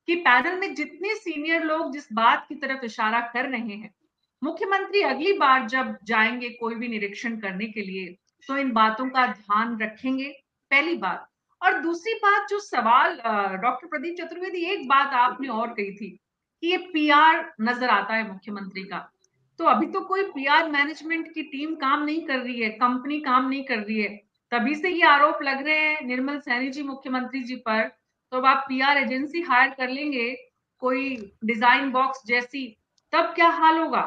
Speaker 1: कि पैनल में जितने सीनियर लोग जिस बात की तरफ इशारा कर रहे हैं, मुख्यमंत्री अगली बार जब जाएंगे कोई भी निरीक्षण करने के लिए तो इन बातों का ध्यान रखेंगे? पहली बात। और दूसरी बात, जो सवाल डॉक्टर प्रदीप चतुर्वेदी, एक बात आपने और कही थी कि ये पीआर नजर आता है मुख्यमंत्री का, तो अभी तो कोई पीआर मैनेजमेंट की टीम काम नहीं कर रही है, कंपनी काम नहीं कर रही है, तभी से ये आरोप लग रहे हैं निर्मल सैनी जी मुख्यमंत्री जी पर। तो अब आप पीआर एजेंसी हायर कर लेंगे कोई डिजाइन बॉक्स जैसी, तब क्या हाल होगा?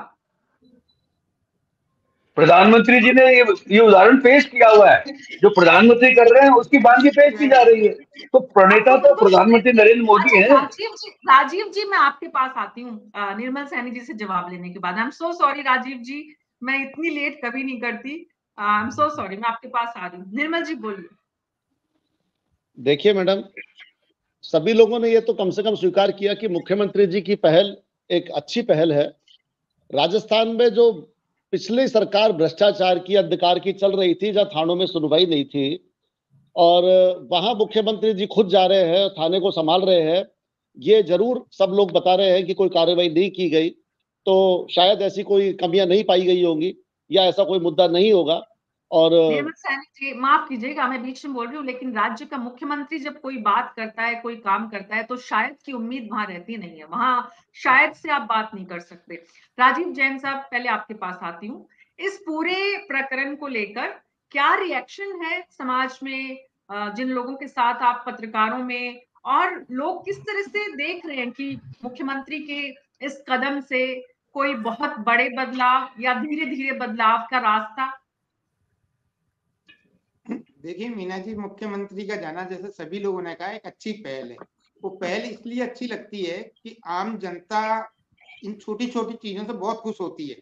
Speaker 6: प्रधानमंत्री जी ने ये उदाहरण पेश किया हुआ है, जो प्रधानमंत्री कर रहे हैं उसकी बात भी पेश की जा रही है। तो प्रणेता तो प्रधानमंत्री नरेंद्र मोदी हैं।
Speaker 1: राजीव जी, मैं आपके पास आती हूँ निर्मल सैनी जी से जवाब लेने के बाद। I am so sorry Rajeev ji, मैं इतनी लेट कभी नहीं करती। आई एम सो सॉरी, मैं आपके पास आ रही हूँ। निर्मल जी बोलिए।
Speaker 2: देखिए मैडम, सभी लोगों ने ये तो कम से कम स्वीकार किया कि मुख्यमंत्री जी की पहल एक अच्छी पहल है। राजस्थान में जो पिछली सरकार भ्रष्टाचार की, अंधकार की चल रही थी, जहां थानों में सुनवाई नहीं थी, और वहां मुख्यमंत्री जी खुद जा रहे हैं, थाने को संभाल रहे हैं, ये जरूर सब लोग बता रहे हैं कि कोई कार्रवाई नहीं की गई, तो शायद ऐसी कोई कमियां नहीं पाई गई होंगी या ऐसा कोई मुद्दा नहीं होगा। और
Speaker 1: निर्मल सैनी जी, माफ कीजिएगा मैं बीच में बोल रही हूँ, लेकिन राज्य का मुख्यमंत्री जब कोई बात करता है, कोई काम करता है, तो शायद की उम्मीद वहां रहती नहीं है, वहां शायद से आप बात नहीं कर सकते। राजीव जैन साहब, पहले आपके पास आती हूँ। इस पूरे प्रकरण को लेकर क्या रिएक्शन है समाज में, जिन लोगों के साथ आप पत्रकारों में, और लोग किस तरह से देख रहे हैं कि मुख्यमंत्री के इस कदम से कोई बहुत बड़े बदलाव या धीरे धीरे बदलाव का रास्ता?
Speaker 7: देखिए मीना जी, मुख्यमंत्री का जाना, जैसे सभी लोगों ने कहा, एक अच्छी पहल है। वो पहल इसलिए अच्छी लगती है कि आम जनता इन छोटी छोटी चीजों से बहुत खुश होती है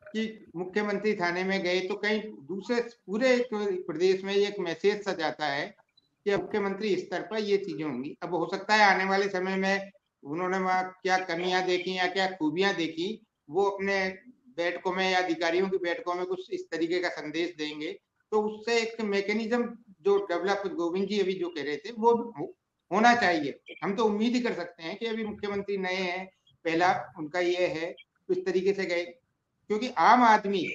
Speaker 7: कि मुख्यमंत्री थाने में गए तो कहीं दूसरे पूरे प्रदेश में एक मैसेज सा जाता है कि मुख्यमंत्री स्तर पर ये चीजें होंगी। अब हो सकता है आने वाले समय में उन्होंने वहाँ क्या कमियां देखी या क्या खूबियां देखी, वो अपने बैठकों में या अधिकारियों की बैठकों में कुछ इस तरीके का संदेश देंगे, तो उससे एक मैकेनिज्म जो डेवलप, गोविंद जी अभी जो कह रहे थे, वो होना चाहिए। हम तो उम्मीद ही कर सकते हैं कि अभी मुख्यमंत्री नए हैं, पहला उनका ये है, तो इस तरीके से गए, क्योंकि आम आदमी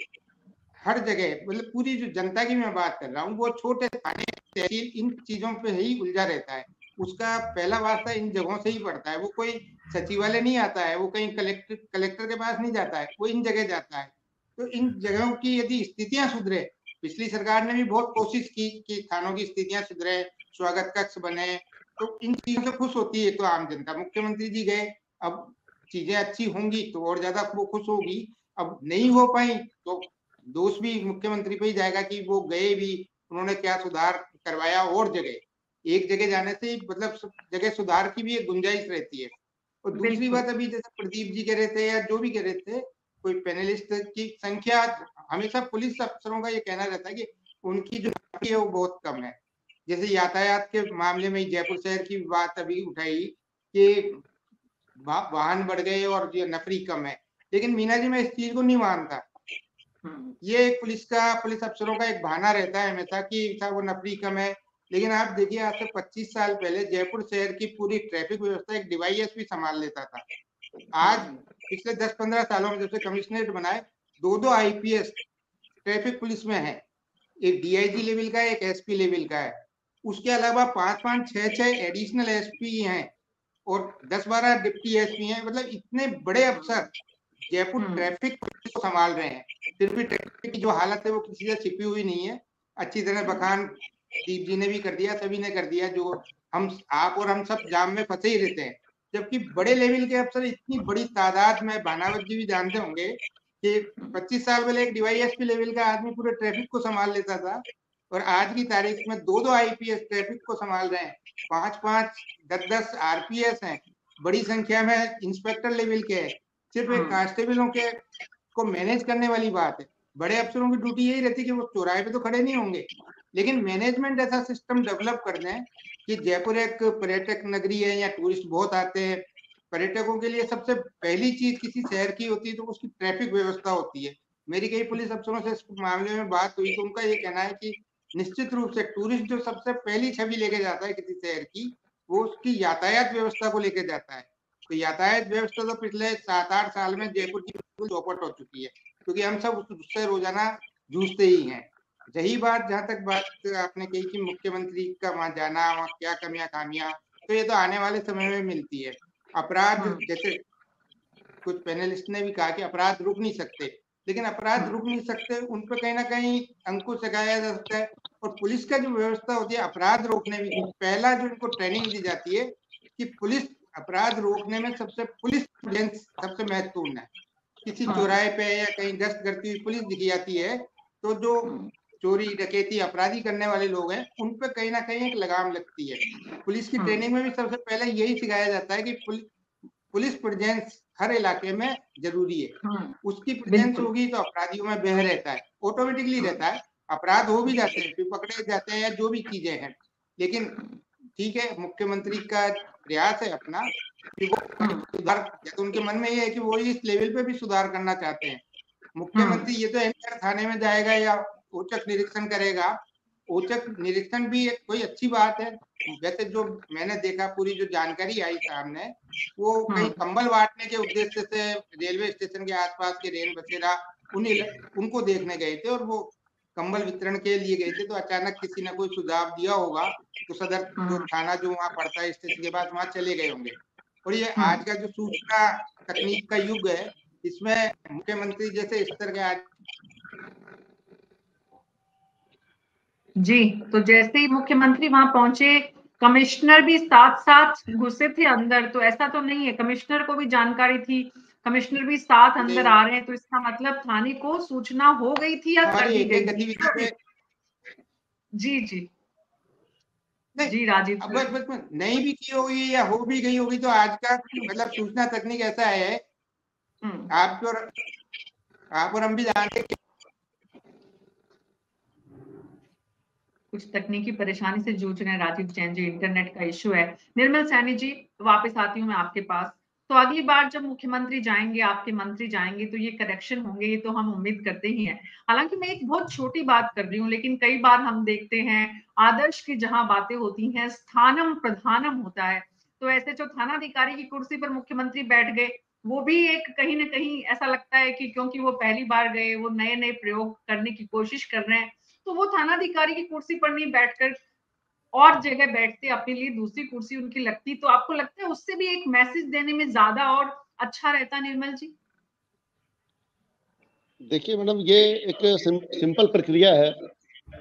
Speaker 7: हर जगह, मतलब पूरी जो जनता की मैं बात कर रहा हूँ, वो छोटे थाने, तहसील, इन चीजों पे ही उलझा रहता है। उसका पहला वास्ता इन जगहों से ही पड़ता है। वो कोई सचिवालय नहीं आता है, वो कहीं कलेक्टर के पास नहीं जाता है, वो इन जगह जाता है। तो इन जगहों की यदि स्थितियां सुधरे, पिछली सरकार ने भी बहुत कोशिश की कि थानों की स्थितियां सुधरे, स्वागत कक्ष बने, तो इन चीजों से खुश होती है तो आम जनता। मुख्यमंत्री जी गए, अब चीजें अच्छी होंगी तो और ज्यादा वो खुश होगी। अब नहीं हो पाई तो दोष भी मुख्यमंत्री पे ही जाएगा कि वो गए भी, उन्होंने क्या सुधार करवाया। और जगह एक जगह जाने से मतलब सब जगह सुधार की भी एक गुंजाइश रहती है। और दूसरी बात, अभी जैसे प्रदीप जी कह रहे थे या जो भी कह रहे थे, कोई पैनलिस्ट की संख्या, हमेशा पुलिस अफसरों का ये कहना रहता है कि उनकी जो है वो बहुत कम है। जैसे यातायात के मामले में जयपुर शहर की बात अभी उठाई कि वाहन बढ़ गए और ये नफरी कम है, लेकिन मीना जी मैं इस चीज को नहीं मानता। ये पुलिस अफसरों का एक बहाना रहता है हमेशा कि वो नफरी कम है। लेकिन आप देखिए, आज से 25 साल पहले जयपुर शहर की पूरी ट्रैफिक व्यवस्था एक डीवाईएसपी संभाल लेता था। आज पिछले 10-15 सालों में जब से कमिश्नरेट बनाए, 2 आईपीएस ट्रैफिक पुलिस में है, एक डीआईजी लेवल का है, एक एसपी लेवल का है। उसके अलावा 5-5, 6-6 एडिशनल एसपी हैं और 10-12 डिप्टी एसपी हैं। मतलब इतने बड़े अफसर जयपुर ट्रैफिक पुलिस को संभाल रहे हैं। फिर भी ट्रैफिक की जो हालत है वो किसी से छिपी हुई नहीं है। अच्छी तरह बखान दीप जी ने भी कर दिया, सभी ने कर दिया, जो हम आप और हम सब जाम में फंसे ही रहते हैं। जबकि बड़े लेवल के अफसर इतनी बड़ी तादाद में, भानावत जी भी जानते होंगे कि 25 साल पहले एक डीवाईएसपी लेवल का आदमी पूरे ट्रैफिक को संभाल लेता था, और आज की तारीख में 2-2 आईपीएस ट्रैफिक को संभाल रहे हैं, 5-5, 10-10 आरपीएस हैं, बड़ी संख्या में इंस्पेक्टर लेवल के हैं। सिर्फ एक कांस्टेबलों के को मैनेज करने वाली बात है। बड़े अफसरों की ड्यूटी यही रहती है कि वो चौराहे पे तो खड़े नहीं होंगे, लेकिन मैनेजमेंट ऐसा सिस्टम डेवलप कर दें कि जयपुर एक पर्यटक नगरी है, या टूरिस्ट बहुत आते हैं। पर्यटकों के लिए सबसे पहली चीज किसी शहर की होती है तो उसकी ट्रैफिक व्यवस्था होती है। मेरी कई पुलिस अफसरों से इस मामले में बात हुई तो उनका ये कहना है कि निश्चित रूप से टूरिस्ट जो सबसे पहली छवि लेके जाता है किसी शहर की, वो उसकी यातायात व्यवस्था को लेके जाता है। तो यातायात व्यवस्था तो पिछले 7-8 साल में जयपुर की बिल्कुल चौपट हो चुकी है, क्योंकि हम सब उससे रोजाना जूझते ही हैं। यही बात, जहां तक बात आपने कही कि मुख्यमंत्री का वहां जाना, वहां क्या कमियां खामियां, तो ये तो आने वाले समय में मिलती है। अपराध, जैसे कुछ पैनलिस्ट ने भी कहा कि अपराध रुक नहीं सकते, लेकिन अपराध रुक नहीं सकते, उन पर कहीं ना कहीं अंकुश लगाया जा सकता है। और पुलिस का जो व्यवस्था होती है अपराध रोकने में, पहला जो इनको ट्रेनिंग दी जाती है कि पुलिस अपराध रोकने में पुलिस सबसे महत्वपूर्ण है। किसी चौराहे पे या कहीं गश्त करती हुई पुलिस दिखी जाती है तो जो चोरी डकैती अपराधी करने वाले लोग हैं उन पे कहीं ना कहीं एक लगाम लगती है। पुलिस की ट्रेनिंग में भी सबसे पहले यही सिखाया जाता है कि पुलिस प्रेजेंस हर इलाके में जरूरी है। उसकी प्रेजेंस होगी तो अपराधियों में भय रहता है, ऑटोमेटिकली रहता है। अपराध हो भी जाते हैं, फिर पकड़े जाते हैं या जो भी चीजें हैं, लेकिन ठीक है, मुख्यमंत्री का प्रयास है अपना कि वो सुधार, तो उनके मन में ये है कि वो इस लेवल पे भी सुधार करना चाहते हैं। मुख्यमंत्री ये तो है थाने में जाएगा या औचक निरीक्षण करेगा। औचक निरीक्षण भी एक कोई अच्छी बात है। वैसे जो मैंने देखा, पूरी जो जानकारी आई सामने, वो कहीं कंबल बांटने के उद्देश्य से रेलवे स्टेशन के आसपास के रेन बसेरा उनको देखने गए थे, और वो कंबल वितरण के लिए गए थे। तो अचानक किसी ने कोई सुझाव दिया होगा, तो सदर जो थाना जो वहां पड़ता है स्टेशन के पास, वहां चले गए होंगे। और ये आज का जो सूचना तकनीक का युग है, इसमें मुख्यमंत्री जैसे स्तर के आज
Speaker 1: जी, तो जैसे ही मुख्यमंत्री वहां पहुंचे, कमिश्नर भी साथ साथ घुसे थे अंदर। तो ऐसा तो नहीं है, कमिश्नर को भी जानकारी थी, कमिश्नर भी साथ अंदर आ रहे हैं, तो इसका मतलब थाने को सूचना हो गई थी या कर दी गई थी? जी जी जी राजीव,
Speaker 7: बस नहीं भी की होगी या हो भी गई होगी, तो आज का मतलब सूचना तकनीक ऐसा है, आप और हम भी जानते हैं।
Speaker 1: कुछ तकनीकी परेशानी से जूझ रहे हैं राजीव जैन जी, इंटरनेट का इश्यू है। निर्मल सैनी जी, वापस आती हूँ मैं आपके पास। तो अगली बार जब मुख्यमंत्री जाएंगे, आपके मंत्री जाएंगे, तो ये करेक्शन होंगे, ये तो हम उम्मीद करते ही हैं। हालांकि मैं एक बहुत छोटी बात कर रही हूँ, लेकिन कई बार हम देखते हैं आदर्श की जहां बातें होती हैं, स्थानम प्रधानम होता है। तो ऐसे जो थानाधिकारी की कुर्सी पर मुख्यमंत्री बैठ गए, वो भी एक कहीं ना कहीं ऐसा लगता है कि क्योंकि वो पहली बार गए, वो नए नए प्रयोग करने की कोशिश कर रहे हैं, तो वो थानाधिकारी की कुर्सी पर नहीं बैठकर और जगह बैठते, अपने लिए दूसरी कुर्सी उनकी लगती। तो आपको लगता है उससे भी एक मैसेज देने में ज्यादा और अच्छा रहता, निर्मल जी?
Speaker 2: देखिए मैडम, ये एक सिंपल प्रक्रिया है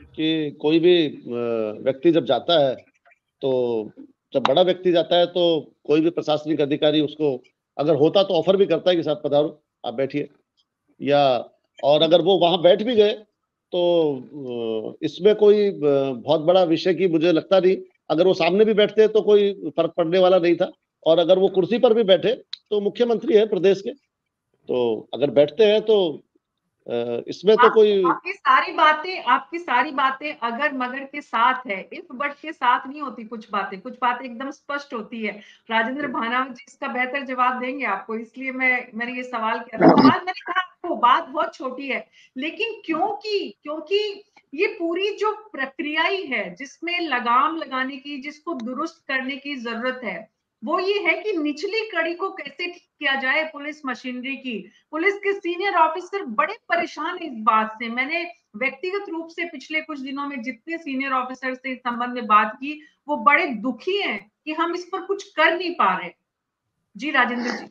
Speaker 2: कि कोई भी व्यक्ति जब जाता है तो जब बड़ा व्यक्ति जाता है तो कोई भी प्रशासनिक अधिकारी उसको अगर होता तो ऑफर भी करता है कि साहब पधारो, आप बैठिए, या और अगर वो वहां बैठ भी गए तो इसमें कोई बहुत बड़ा विषय की मुझे लगता नहीं। अगर वो सामने भी बैठते तो कोई फर्क पड़ने वाला नहीं था, और अगर वो कुर्सी पर भी बैठे तो मुख्यमंत्री है प्रदेश के, तो अगर बैठते हैं तो इसमें तो कोई
Speaker 1: आपकी सारी बातें अगर मगर के साथ है, इफ बट के साथ नहीं होती। कुछ बातें एकदम स्पष्ट होती है। राजेंद्र भानावत जी इसका बेहतर जवाब देंगे आपको, इसलिए मैंने ये सवाल किया था। सवाल मैंने कहा आपको, बात बहुत छोटी है, लेकिन क्योंकि ये पूरी जो प्रक्रिया ही है जिसमें लगाम लगाने की, जिसको दुरुस्त करने की जरूरत है, वो ये है कि निचली कड़ी को कैसे ठीक किया जाए। पुलिस मशीनरी की, पुलिस के सीनियर ऑफिसर बड़े परेशान हैं इस बात से। मैंने व्यक्तिगत रूप से पिछले कुछ दिनों में जितने सीनियर ऑफिसर से इस संबंध में बात की, वो बड़े दुखी हैं कि हम इस पर कुछ कर नहीं पा रहे। जी राजेंद्र जी।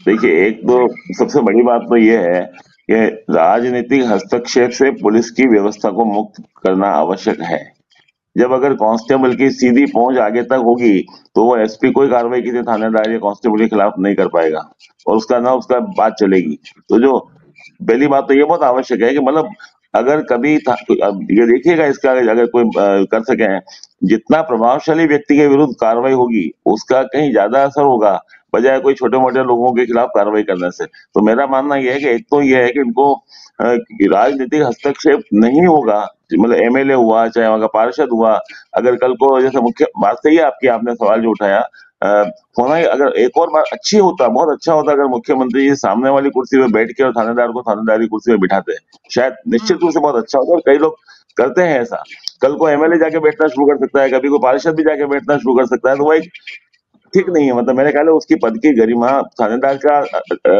Speaker 3: देखिए, एक तो सबसे बड़ी बात तो ये है कि राजनीतिक हस्तक्षेप से पुलिस की व्यवस्था को मुक्त करना आवश्यक है। जब अगर कांस्टेबल की सीधी पहुंच आगे तक होगी तो वो एसपी कोई कार्रवाई किसी थानेदार या कांस्टेबल के खिलाफ नहीं कर पाएगा, और उसका बात चलेगी। तो जो पहली बात तो ये बहुत आवश्यक है कि मतलब अगर कभी अब ये देखिएगा, इसका अगर कोई कर सके, जितना प्रभावशाली व्यक्ति के विरुद्ध कार्रवाई होगी उसका कहीं ज्यादा असर होगा बजाय कोई छोटे मोटे लोगों के खिलाफ कार्रवाई करने से। तो मेरा मानना यह है कि एक तो यह है कि इनको राजनीतिक हस्तक्षेप नहीं होगा, मतलब एमएलए हुआ चाहे वहां का पार्षद हुआ, अगर कल को जैसे मुख्य बात सही है आपकी, आपने सवाल जो उठाया होना, अगर एक और बार अच्छी होता, बहुत अच्छा होता अगर मुख्यमंत्री जी सामने वाली कुर्सी पे बैठ के और थानेदार को थानेदारी कुर्सी पे बिठाते, शायद निश्चित रूप से बहुत अच्छा होता। और कई लोग करते हैं ऐसा, कल को एमएलए जाके बैठना शुरू कर सकता है, कभी कोई पार्षद भी जाके बैठना शुरू कर सकता है, तो वो एक ठीक नहीं है। मतलब मेरे ख्याल है उसकी पद की गरिमा, थानेदार का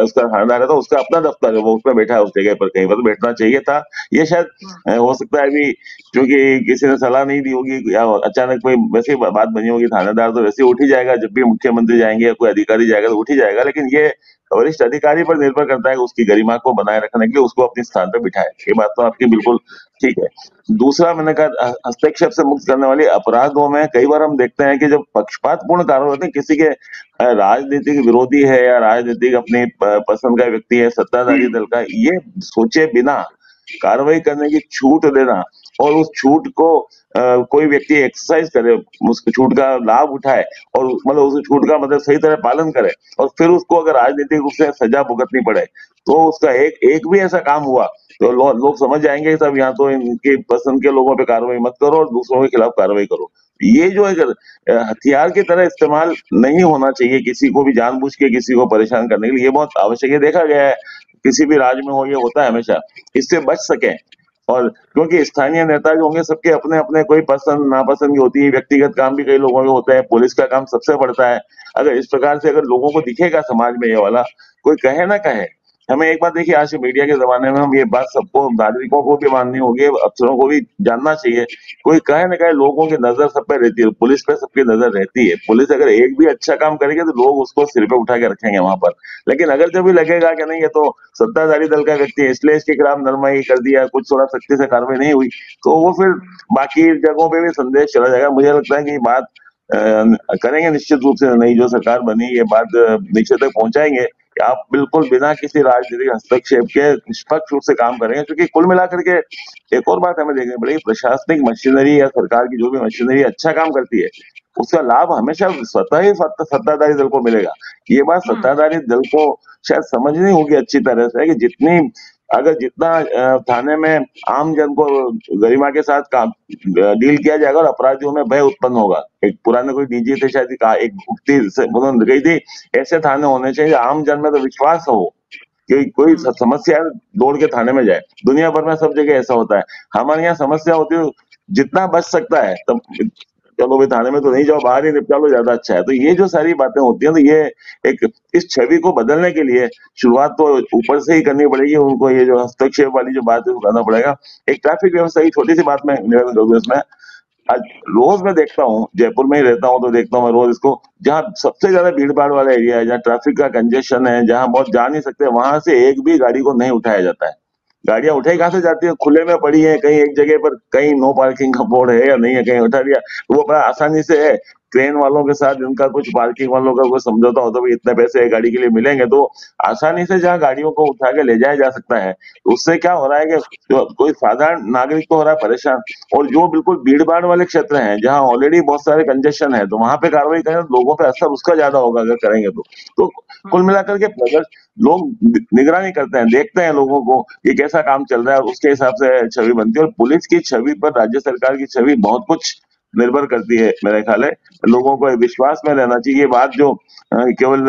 Speaker 3: उसका थानेदार है तो उसका अपना दफ्तर है, वो उसमें बैठा है, उस जगह पर कहीं पर बैठना चाहिए था। ये शायद हो सकता है अभी क्योंकि किसी ने सलाह नहीं दी होगी या अचानक कोई वैसी बात बनी होगी, थानेदार तो वैसे उठ ही जाएगा, जब भी मुख्यमंत्री जाएंगे या कोई अधिकारी जाएगा तो उठ ही जाएगा। लेकिन ये वरिष्ठ अधिकारी पर निर्भर करता है उसकी गरिमा को बनाए रखने के लिए उसको अपने स्थान पर बिठाए। ये बात तो आपकी बिल्कुल ठीक है। दूसरा मैंने कहा, हस्तक्षेप से मुक्त करने वाले अपराधों में कई बार हम देखते हैं कि जब पक्षपातपूर्ण कार्रवाई होते हैं, किसी के राजनीतिक विरोधी है या राजनीतिक अपनी पसंद का व्यक्ति है, सत्ताधारी दल का, ये सोचे बिना कार्रवाई करने की छूट देना और उस छूट को कोई व्यक्ति एक्सरसाइज करे, उस छूट का लाभ उठाए और मतलब उस छूट का मतलब सही तरह पालन करे और फिर उसको अगर राजनीतिक रूप से सजा भुगतनी पड़े तो उसका एक भी ऐसा काम हुआ तो लोग समझ जाएंगे कि सब यहाँ तो इनकी पसंद के लोगों पे कार्रवाई मत करो और दूसरों के खिलाफ कार्रवाई करो। ये जो एक हथियार की तरह इस्तेमाल नहीं होना चाहिए किसी को भी जानबूझ के किसी को परेशान करने के लिए, ये बहुत आवश्यक है। देखा गया है किसी भी राज्य में हो, ये होता है हमेशा। इससे बच सके, और क्योंकि स्थानीय नेता जो होंगे सबके अपने अपने कोई पसंद नापसंद की होती है, व्यक्तिगत काम भी कई लोगों के होते हैं, पुलिस का काम सबसे बढ़ता है। अगर इस प्रकार से अगर लोगों को दिखेगा समाज में ये वाला, कोई कहे ना कहे, हमें एक बात देखिए, आज के मीडिया के जमाने में हम ये बात सबको, नागरिकों को भी माननी होगी, अफसरों को भी जानना चाहिए, कोई कहे ना कहे लोगों की नजर सब पे रहती है, पुलिस पे सबकी नजर रहती है। पुलिस अगर एक भी अच्छा काम करेगी तो लोग उसको सिर पे उठा के रखेंगे वहां पर। लेकिन अगर जब भी लगेगा कि नहीं ये तो सत्ताधारी दल का व्यक्ति है इसलिए इसके खिलाफ नरमाई कर दिया, कुछ थोड़ा सख्ती से कार्रवाई नहीं हुई, तो वो फिर बाकी जगहों पे भी संदेश चला जाएगा। मुझे लगता है कि बात करेंगे निश्चित रूप से, नई जो सरकार बनी ये बात नीचे तक पहुंचाएंगे कि आप बिल्कुल बिना किसी राजनीतिक हस्तक्षेप के निष्पक्ष रूप से काम करेंगे। क्योंकि कुल मिलाकर के एक और बात हमें देखनी पड़ेगी, प्रशासनिक मशीनरी या सरकार की जो भी मशीनरी अच्छा काम करती है उसका लाभ हमेशा स्वतः ही सत्ताधारी दल को मिलेगा। ये बात सत्ताधारी दल को शायद समझनी होगी अच्छी तरह से कि जितना थाने में आम जन को गरिमा के साथ काम डील किया जाएगा और अपराधियों में भय उत्पन्न होगा। एक पुराने कोई डीजी थे शायद, कहा एक उक्ति उन्होंने कही थी, ऐसे थाने होने चाहिए आम जन में तो विश्वास हो कि कोई समस्या दौड़ के थाने में जाए। दुनिया भर में सब जगह ऐसा होता है, हमारे यहाँ समस्या होती है जितना बच सकता है तब चलो भाई थाने में तो नहीं जाओ, बाहर ही निपटा लो, ज्यादा अच्छा है। तो ये जो सारी बातें होती हैं, तो ये एक इस छवि को बदलने के लिए शुरुआत तो ऊपर से ही करनी पड़ेगी उनको। ये जो हस्तक्षेप वाली जो बात है वो करना पड़ेगा। एक ट्रैफिक व्यवस्था की छोटी सी बात मैं निवेदन करूंगा इसमें, आज रोज मैं देखता हूँ, जयपुर में ही रहता हूँ तो देखता हूँ मैं रोज इसको, जहाँ सबसे ज्यादा भीड़ भाड़ वाला एरिया है, जहाँ ट्रैफिक का कंजेशन है, जहाँ बहुत जा नहीं सकते, वहां से एक भी गाड़ी को नहीं उठाया जाता है। गाड़ियां उठाई कहाँ से जाती है, खुले में पड़ी है कहीं एक जगह पर, कहीं नो पार्किंग का बोर्ड है या नहीं है, कहीं उठा लिया, वो बड़ा आसानी से है, क्रेन वालों के साथ इनका कुछ पार्किंग वालों का कोई समझौता होता है, इतने पैसे एक गाड़ी के लिए मिलेंगे, तो आसानी से जहाँ गाड़ियों को उठा के ले जाया जा सकता है। तो उससे क्या हो रहा है कि कोई साधारण नागरिक तो हो रहा है परेशान, और जो बिल्कुल भीड़ भाड़ वाले क्षेत्र हैं जहाँ ऑलरेडी बहुत सारे कंजेशन है, तो वहां पे कार्रवाई करें, लोगों पे असर उसका ज्यादा होगा अगर करेंगे तो कुल मिलाकर के अगर लोग निगरानी करते हैं, देखते हैं लोगों को ये कैसा काम चल रहा है, और उसके हिसाब से छवि बनती है। और पुलिस की छवि पर राज्य सरकार की छवि बहुत कुछ निर्भर करती है मेरे ख्याल है। लोगों को विश्वास में रहना चाहिए, ये बात जो केवल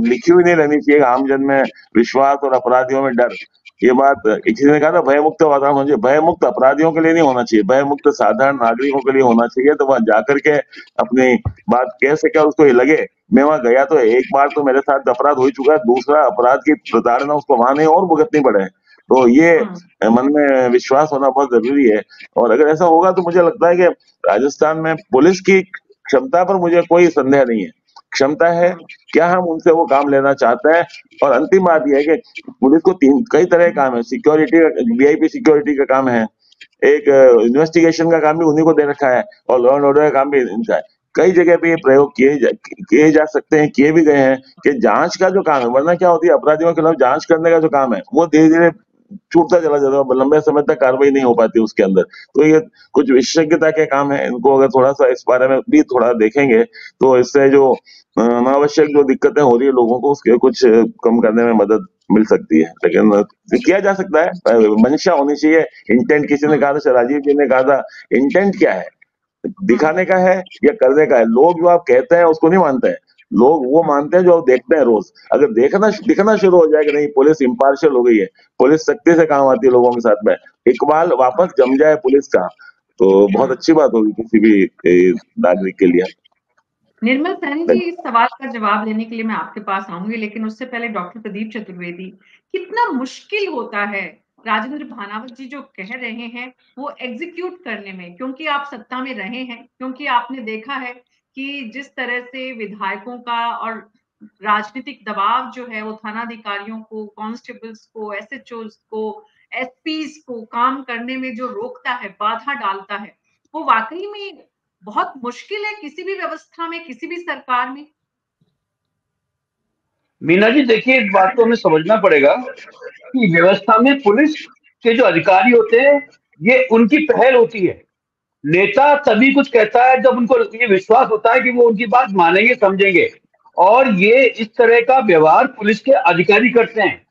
Speaker 3: लिखी हुई नहीं रहनी चाहिए, आमजन में विश्वास और अपराधियों में डर। ये बात किसी ने कहा था भयमुक्त वातावरण होना चाहिए, भयमुक्त अपराधियों के लिए नहीं होना चाहिए, भयमुक्त साधारण नागरिकों के लिए होना चाहिए। तो वहां जाकर के अपनी बात कह सके और उसको ये लगे मैं वहां गया तो एक बार तो मेरे साथ अपराध हो ही चुका है, दूसरा अपराध की प्रताड़ना उसको वहां नहीं और भुगतनी पड़े। तो ये मन में विश्वास होना बहुत जरूरी है। और अगर ऐसा होगा तो मुझे लगता है कि राजस्थान में पुलिस की क्षमता पर मुझे कोई संदेह नहीं है, क्षमता है, क्या हम उनसे वो काम लेना चाहते हैं। और अंतिम बात यह है कि पुलिस को कई तरह के काम है, सिक्योरिटी का, वीआईपी सिक्योरिटी का काम है, एक इन्वेस्टिगेशन का काम भी उन्हीं को दे रखा है, और लॉ एंड ऑर्डर का काम भी इनका है। कई जगह पे ये प्रयोग किए जा सकते हैं, किए भी गए हैं कि जांच का जो काम है, वरना क्या होती है अपराधियों के खिलाफ जांच करने का जो काम है वो धीरे धीरे छूटता चला जाता है, लंबे समय तक कार्रवाई नहीं हो पाती उसके अंदर। तो ये कुछ विशेषज्ञता के काम है, इनको अगर थोड़ा सा इस बारे में भी थोड़ा देखेंगे तो इससे जो अनावश्यक जो दिक्कतें हो रही है लोगों को उसके कुछ कम करने में मदद मिल सकती है। लेकिन किया जा सकता है, मंशा होनी चाहिए, इंटेंट। किसी ने कहा था, राजीव जी ने कहा था, इंटेंट क्या है, दिखाने का है या करने का है? लोग जो आप कहते हैं उसको नहीं मानते हैं, लोग वो मानते हैं जो आप देखते हैं रोज। अगर दिखना शुरू हो जाएगा नहीं पुलिस इम्पार्शियल हो गई है, पुलिस सख्ती से काम आती है लोगों के साथ में, इकबाल वापस जम जाए पुलिस का, तो बहुत अच्छी बात होगी किसी भी नागरिक के लिए।
Speaker 1: निर्मल सैनी जी, इस सवाल का जवाब देने के लिए मैं आपके पास आऊंगी, लेकिन उससे पहले डॉक्टर प्रदीप चतुर्वेदी, कितना मुश्किल होता है राजेंद्र भानावत जी जो कह रहे हैं वो एग्जीक्यूट करने में, क्योंकि आप सत्ता में रहे हैं, क्योंकि आपने देखा है कि जिस तरह से विधायकों का और राजनीतिक दबाव जो है वो थानाधिकारियों को, कांस्टेबल्स को, एसएचओस को, एसपीस को काम करने में जो रोकता है, बाधा डालता है, वो वाकई में बहुत मुश्किल है किसी भी व्यवस्था में, किसी भी सरकार में।
Speaker 6: मीना जी देखिए, इस बात को हमें समझना पड़ेगा कि व्यवस्था में पुलिस के जो अधिकारी होते हैं ये उनकी पहल होती है। नेता तभी कुछ कहता है जब उनको ये विश्वास होता है कि वो उनकी बात मानेंगे, समझेंगे, और ये इस तरह का व्यवहार पुलिस के अधिकारी करते हैं।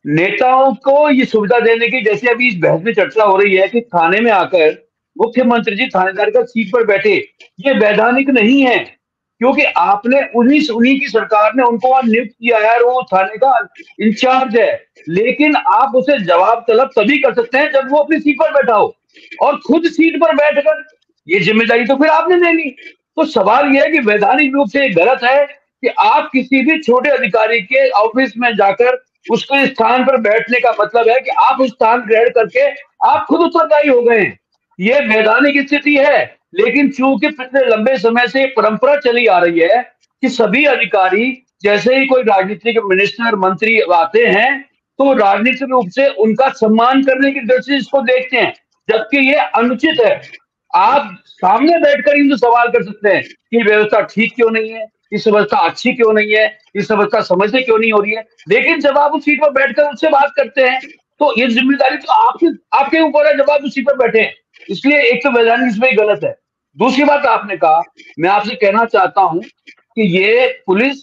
Speaker 6: नेताओं को ये सुविधा देने की, जैसे अभी इस बहस में चर्चा हो रही है कि थाने में आकर मुख्यमंत्री जी थानेदार का सीट पर बैठे, ये वैधानिक नहीं है, क्योंकि आपने उन्हीं की सरकार ने उनको वहां नियुक्त किया है और वो थाने का इंचार्ज है। लेकिन आप उसे जवाब तलब तभी कर सकते हैं जब वो अपनी सीट पर बैठा हो, और खुद सीट पर बैठकर ये जिम्मेदारी तो फिर आपने लेनी। तो सवाल यह है कि वैधानिक रूप से गलत है कि आप किसी भी छोटे अधिकारी के ऑफिस में जाकर उसके स्थान पर बैठने का मतलब है कि आप उस स्थान ग्रहण करके आप खुद उत्तरदायी हो गए हैं। ये वैधानिक स्थिति है, लेकिन चूंकि पिछले लंबे समय से परंपरा चली आ रही है कि सभी अधिकारी जैसे ही कोई राजनीतिक मिनिस्टर, मंत्री आते हैं तो राजनीतिक रूप से उनका सम्मान करने की दृष्टि से इसको देखते हैं, जबकि ये अनुचित है। आप सामने बैठकर ही तो सवाल कर सकते हैं कि व्यवस्था ठीक क्यों नहीं है, इस व्यवस्था अच्छी क्यों नहीं है, इस व्यवस्था समझ से क्यों नहीं हो रही है। लेकिन जब आप उस सीट पर बैठकर उससे बात करते हैं तो ये जिम्मेदारी तो आपके ऊपर है जब आप उस सीट पर बैठे हैं। इसलिए एक तो वैधानिक इसमें गलत है। दूसरी बात आपने कहा, मैं आपसे कहना चाहता हूं कि ये पुलिस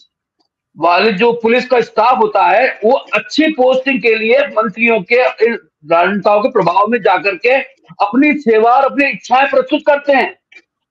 Speaker 6: वाले, जो पुलिस का स्टाफ होता है, वो अच्छी पोस्टिंग के लिए मंत्रियों के, राजनेताओं के प्रभाव में जाकर के अपनी सेवा और अपनी इच्छाएं प्रस्तुत करते हैं।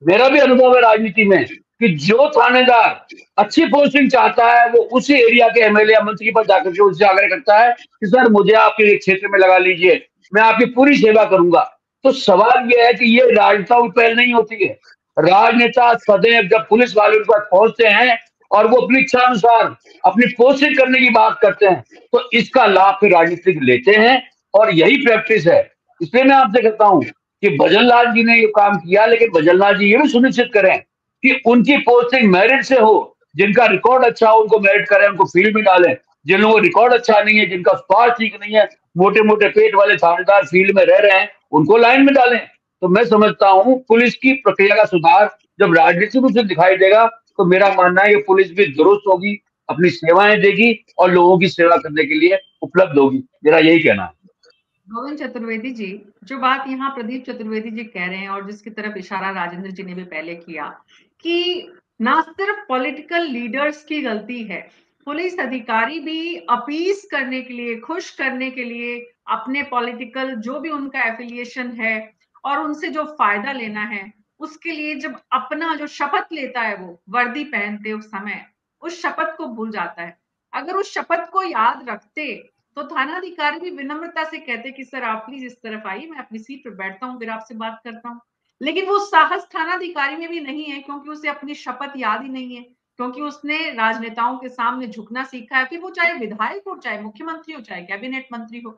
Speaker 6: मेरा भी अनुभव है राजनीति में कि जो थानेदार अच्छी पोस्टिंग चाहता है वो उसी एरिया के एमएलए या मंत्री पर जाकर के उससे आग्रह करता है कि सर मुझे आपके क्षेत्र में लगा लीजिए, मैं आपकी पूरी सेवा करूंगा। तो सवाल यह है कि ये राजनेताओं की पहल नहीं होती है। राजनेता सदैव जब पुलिस वाले उनके पास पहुंचते हैं और वो अपनी इच्छा अनुसार अपनी पोस्टिंग करने की बात करते हैं तो इसका लाभ फिर राजनीतिक लेते हैं, और यही प्रैक्टिस है। इसलिए मैं आपसे कहता हूं कि भजनलाल जी ने ये काम किया, लेकिन भजनलाल जी ये भी सुनिश्चित करें कि उनकी पोस्टिंग मेरिट से हो। जिनका रिकॉर्ड अच्छा हो उनको मेरिट करें, उनको फील्ड में डालें। जिन लोगों का रिकॉर्ड अच्छा नहीं है, जिनका स्वास्थ्य ठीक नहीं है, मोटे मोटे पेट वाले थानेदार फील्ड में रह रहे हैं, उनको लाइन में डालें। तो मैं समझता हूं पुलिस की प्रक्रिया का सुधार जब राजनीति में उसे दिखाई देगा तो मेरा मानना है कि पुलिस भी दुरुस्त होगी, अपनी सेवाएं देगी और लोगों की सेवा करने के लिए उपलब्ध होगी। मेरा यही कहना है।
Speaker 1: गोविंद चतुर्वेदी जी, जो बात यहाँ प्रदीप चतुर्वेदी जी कह रहे हैं और जिसकी तरफ इशारा राजेंद्र जी ने भी पहले किया कि ना सिर्फ पॉलिटिकल लीडर्स की गलती है, पुलिस अधिकारी भी अपीस करने के लिए, खुश करने के लिए, अपने पॉलिटिकल जो भी उनका एफिलिएशन है और उनसे जो फायदा लेना है, उसके लिए जब अपना जो शपथ लेता है वो वर्दी पहनते उस समय, उस शपथ को भूल जाता है। अगर उस शपथ को याद रखते तो थानाधिकारी भी विनम्रता से कहते कि सर आप प्लीज इस तरफ आइए, मैं अपनी सीट पर बैठता हूँ, फिर आपसे बात करता हूँ। लेकिन वो साहस थानाधिकारी में भी नहीं है, क्योंकि उसे अपनी शपथ याद ही नहीं है, क्योंकि उसने राजनेताओं के सामने झुकना सीखा है, फिर वो चाहे विधायक हो, चाहे मुख्यमंत्री हो, चाहे कैबिनेट मंत्री हो।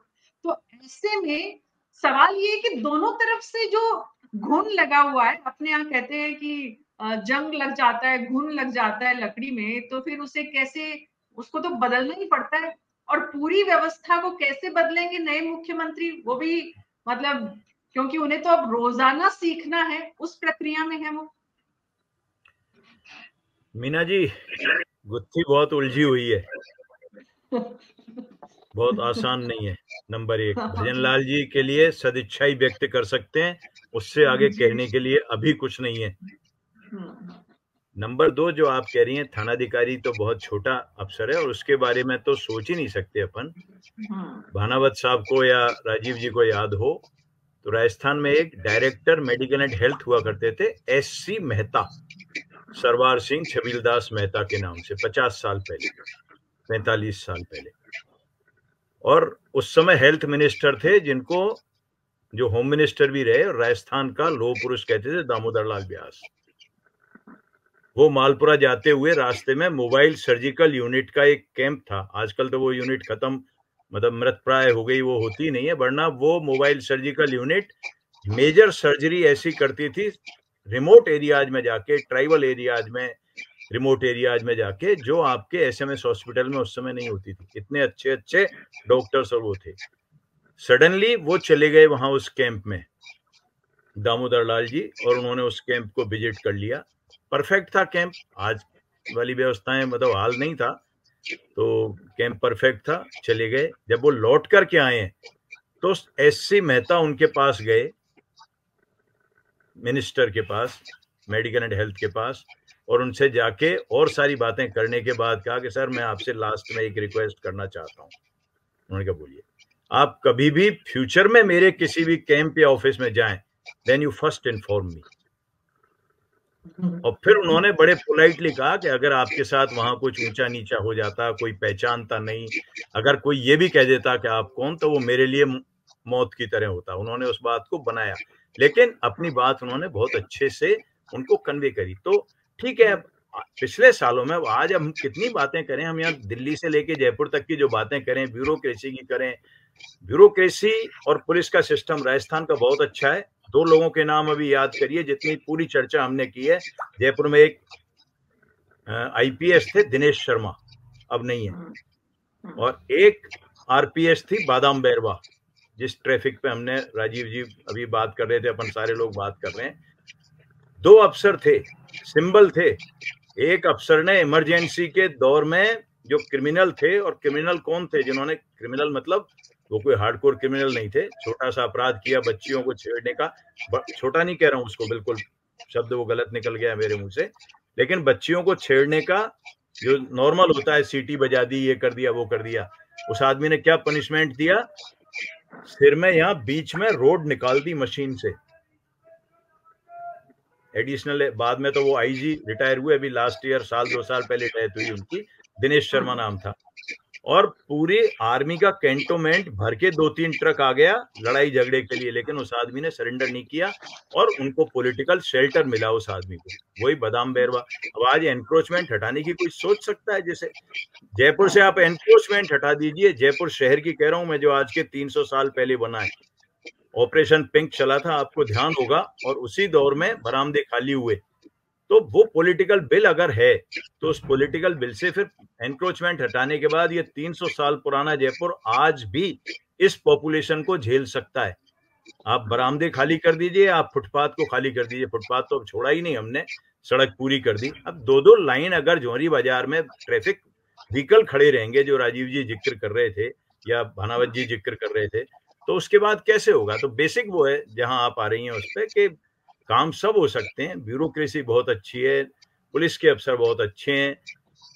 Speaker 1: तो ऐसे में सवाल ये है कि दोनों तरफ से जो घुन लगा हुआ है, अपने यहाँ कहते हैं कि जंग लग जाता है, घुन लग जाता है लकड़ी में, तो फिर उसे कैसे, उसको तो बदलना ही पड़ता है। और पूरी व्यवस्था को कैसे बदलेंगे नए मुख्यमंत्री, वो भी मतलब, क्योंकि उन्हें तो अब रोजाना सीखना है, उस प्रक्रिया में है वो।
Speaker 5: मीना जी, गुत्थी बहुत उलझी हुई है, बहुत आसान नहीं है। नंबर एक, भजनलाल जी के लिए सदिच्छा ही व्यक्त कर सकते हैं, उससे आगे कहने के लिए अभी कुछ नहीं है। नंबर दो, जो आप कह रही हैं थानाधिकारी तो बहुत छोटा अफसर है और उसके बारे में तो सोच ही नहीं सकते अपन। भानावत साहब को या राजीव जी को याद हो तो राजस्थान में एक डायरेक्टर मेडिकल एंड हेल्थ हुआ करते थे, SC मेहता, सरवार सिंह छबीलदास मेहता के नाम से, 50 साल पहले, 45 साल पहले। और उस समय हेल्थ मिनिस्टर थे जिनको जो होम मिनिस्टर भी रहे और राजस्थान का लोह पुरुष कहते थे, दामोदर लाल व्यास। वो मालपुरा जाते हुए रास्ते में मोबाइल सर्जिकल यूनिट का एक कैंप था, आजकल तो वो यूनिट खत्म, मतलब मृत प्राय हो गई, वो होती नहीं है, वरना वो mobile surgical unit major surgery ऐसी करती थी रिमोट एरियाज में जाके, ट्राइबल एरियाज में, रिमोट एरियाज में जाके, जो आपके SMS हॉस्पिटल में उस समय नहीं होती थी। इतने अच्छे अच्छे डॉक्टर्स और वो थे। सडनली वो चले गए वहां उस कैंप में, दामोदर लाल जी, और उन्होंने उस कैंप को विजिट कर लिया। परफेक्ट था कैंप, आज वाली व्यवस्थाएं मतलब हाल नहीं था, तो कैंप परफेक्ट था, चले गए। जब वो लौट कर के आए तो SC मेहता उनके पास गए, मिनिस्टर के पास, मेडिकल एंड हेल्थ के पास, और उनसे जाके और सारी बातें करने के बाद कहा कि सर मैं आपसे लास्ट में एक रिक्वेस्ट करना चाहता हूँ। उन्होंने कहा बोलिए। आप कभी भी फ्यूचर में मेरे किसी भी कैंप या ऑफिस में जाएं, then you first inform me. और फिर उन्होंने बड़े पोलाइटली कहा कि अगर आपके साथ वहां कुछ ऊंचा नीचा हो जाता, कोई पहचानता नहीं, अगर कोई ये भी कह देता कि आप कौन, तो वो मेरे लिए मौत की तरह होता। उन्होंने उस बात को बनाया, लेकिन अपनी बात उन्होंने बहुत अच्छे से उनको कन्वे करी। तो ठीक है, पिछले सालों में, आज हम कितनी बातें करें, हम यहाँ दिल्ली से लेके जयपुर तक की जो बातें करें, ब्यूरोक्रेसी की करें, ब्यूरोक्रेसी और पुलिस का सिस्टम राजस्थान का बहुत अच्छा है। 2 लोगों के नाम अभी याद करिए, जितनी पूरी चर्चा हमने की है। जयपुर में एक IPS थे, दिनेश शर्मा, अब नहीं है, और एक RPS थी, बादाम बैरवा, जिस ट्रैफिक पे हमने राजीव जी अभी बात कर रहे थे, अपन सारे लोग बात कर रहे हैं। 2 अफसर थे, सिंबल थे। एक अफसर ने इमरजेंसी के दौर में जो क्रिमिनल थे, और क्रिमिनल कौन थे, जिन्होंने, क्रिमिनल मतलब वो कोई हार्डकोर क्रिमिनल नहीं थे, छोटा सा अपराध किया, बच्चियों को छेड़ने का, छोटा नहीं कह रहा हूं उसको, बिल्कुल शब्द वो गलत निकल गया मेरे मुंह से, लेकिन बच्चियों को छेड़ने का जो नॉर्मल होता है, सीटी बजा दी, ये कर दिया, वो कर दिया, उस आदमी ने क्या पनिशमेंट दिया, सिर में यहाँ बीच में रोड निकाल दी मशीन से, एडिशनल। बाद में तो वो IG रिटायर हुए, अभी लास्ट ईयर, 1-2 साल पहले डेथ हुई उनकी, दिनेश शर्मा नाम था। और पूरी आर्मी का कैंटोनमेंट भर के 2-3 ट्रक आ गया लड़ाई झगड़े के लिए, लेकिन उस आदमी ने सरेंडर नहीं किया और उनको पॉलिटिकल शेल्टर मिला उस आदमी को, वही बादाम बैरवा। अब आज एनक्रोचमेंट हटाने की कोई सोच सकता है? जैसे जयपुर से आप एनक्रोचमेंट हटा दीजिए, जयपुर शहर की कह रहा हूं मैं, जो आज के 300 साल पहले बना है, ऑपरेशन पिंक चला था, आपको ध्यान होगा, और उसी दौर में बरामदे खाली हुए। तो वो पॉलिटिकल बिल अगर है, तो उस पॉलिटिकल बिल से फिर एनक्रोचमेंट हटाने के बाद ये 300 साल पुराना जयपुर आज भी इस पॉपुलेशन को झेल सकता है। आप बरामदे खाली कर दीजिए, आप फुटपाथ को खाली कर दीजिए। फुटपाथ तो अब छोड़ा ही नहीं हमने, सड़क पूरी कर दी। अब 2-2 लाइन अगर जौहरी बाजार में ट्रैफिक व्हीकल खड़े रहेंगे, जो राजीव जी जिक्र कर रहे थे या भानावत जी जिक्र कर रहे थे, तो उसके बाद कैसे होगा? तो बेसिक वो है जहां आप आ रही हैं उस पर कि काम सब हो सकते हैं। ब्यूरोक्रेसी बहुत अच्छी है, पुलिस के अफसर बहुत अच्छे हैं,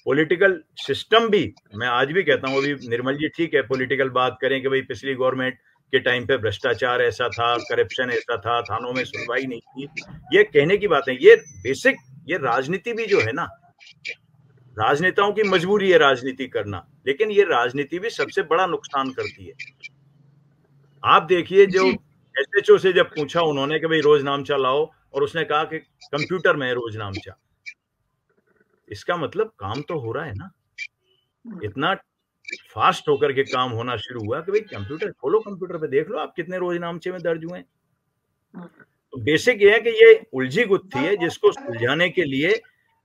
Speaker 5: पॉलिटिकल सिस्टम भी, मैं आज भी कहता हूँ, अभी निर्मल जी ठीक है पॉलिटिकल बात करें कि भाई पिछली गवर्नमेंट के टाइम पे भ्रष्टाचार ऐसा था, करप्शन ऐसा था, थानों में सुनवाई नहीं थी, ये कहने की बात है। ये बेसिक, ये राजनीति भी जो है ना, राजनेताओं की मजबूरी है राजनीति करना, लेकिन ये राजनीति भी सबसे बड़ा नुकसान करती है। आप देखिए, जो एसएचओ से जब पूछा उन्होंने कि भाई रोज नामचा लाओ, और उसने कहा कि कंप्यूटर में है रोज नामचा, इसका मतलब काम तो हो रहा है ना, इतना फास्ट होकर के काम होना शुरू हुआ कि भाई कंप्यूटर खोलो, कंप्यूटर पे देख लो आप कितने रोज नामचे में दर्ज हुए हैं। तो बेसिक ये है कि ये उलझी गुत्थी है जिसको सुलझाने के लिए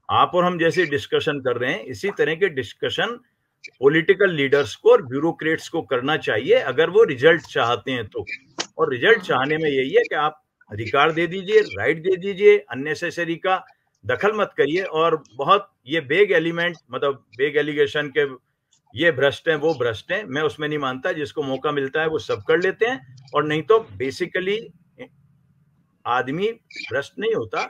Speaker 5: आप और हम जैसे डिस्कशन कर रहे हैं, इसी तरह के डिस्कशन पॉलिटिकल लीडर्स को और ब्यूरोक्रेट्स को करना चाहिए अगर वो रिजल्ट चाहते हैं तो। और रिजल्ट चाहने में यही है कि आप अधिकार दे दीजिए, राइट दे दीजिए, अननेसेसरी का दखल मत करिए। और बहुत ये बेग एलिमेंट, मतलब बेग एलिगेशन के ये भ्रष्ट हैं वो भ्रष्ट हैं, मैं उसमें नहीं मानता। जिसको मौका मिलता है वो सब कर लेते हैं, और नहीं तो बेसिकली आदमी भ्रष्ट नहीं होता,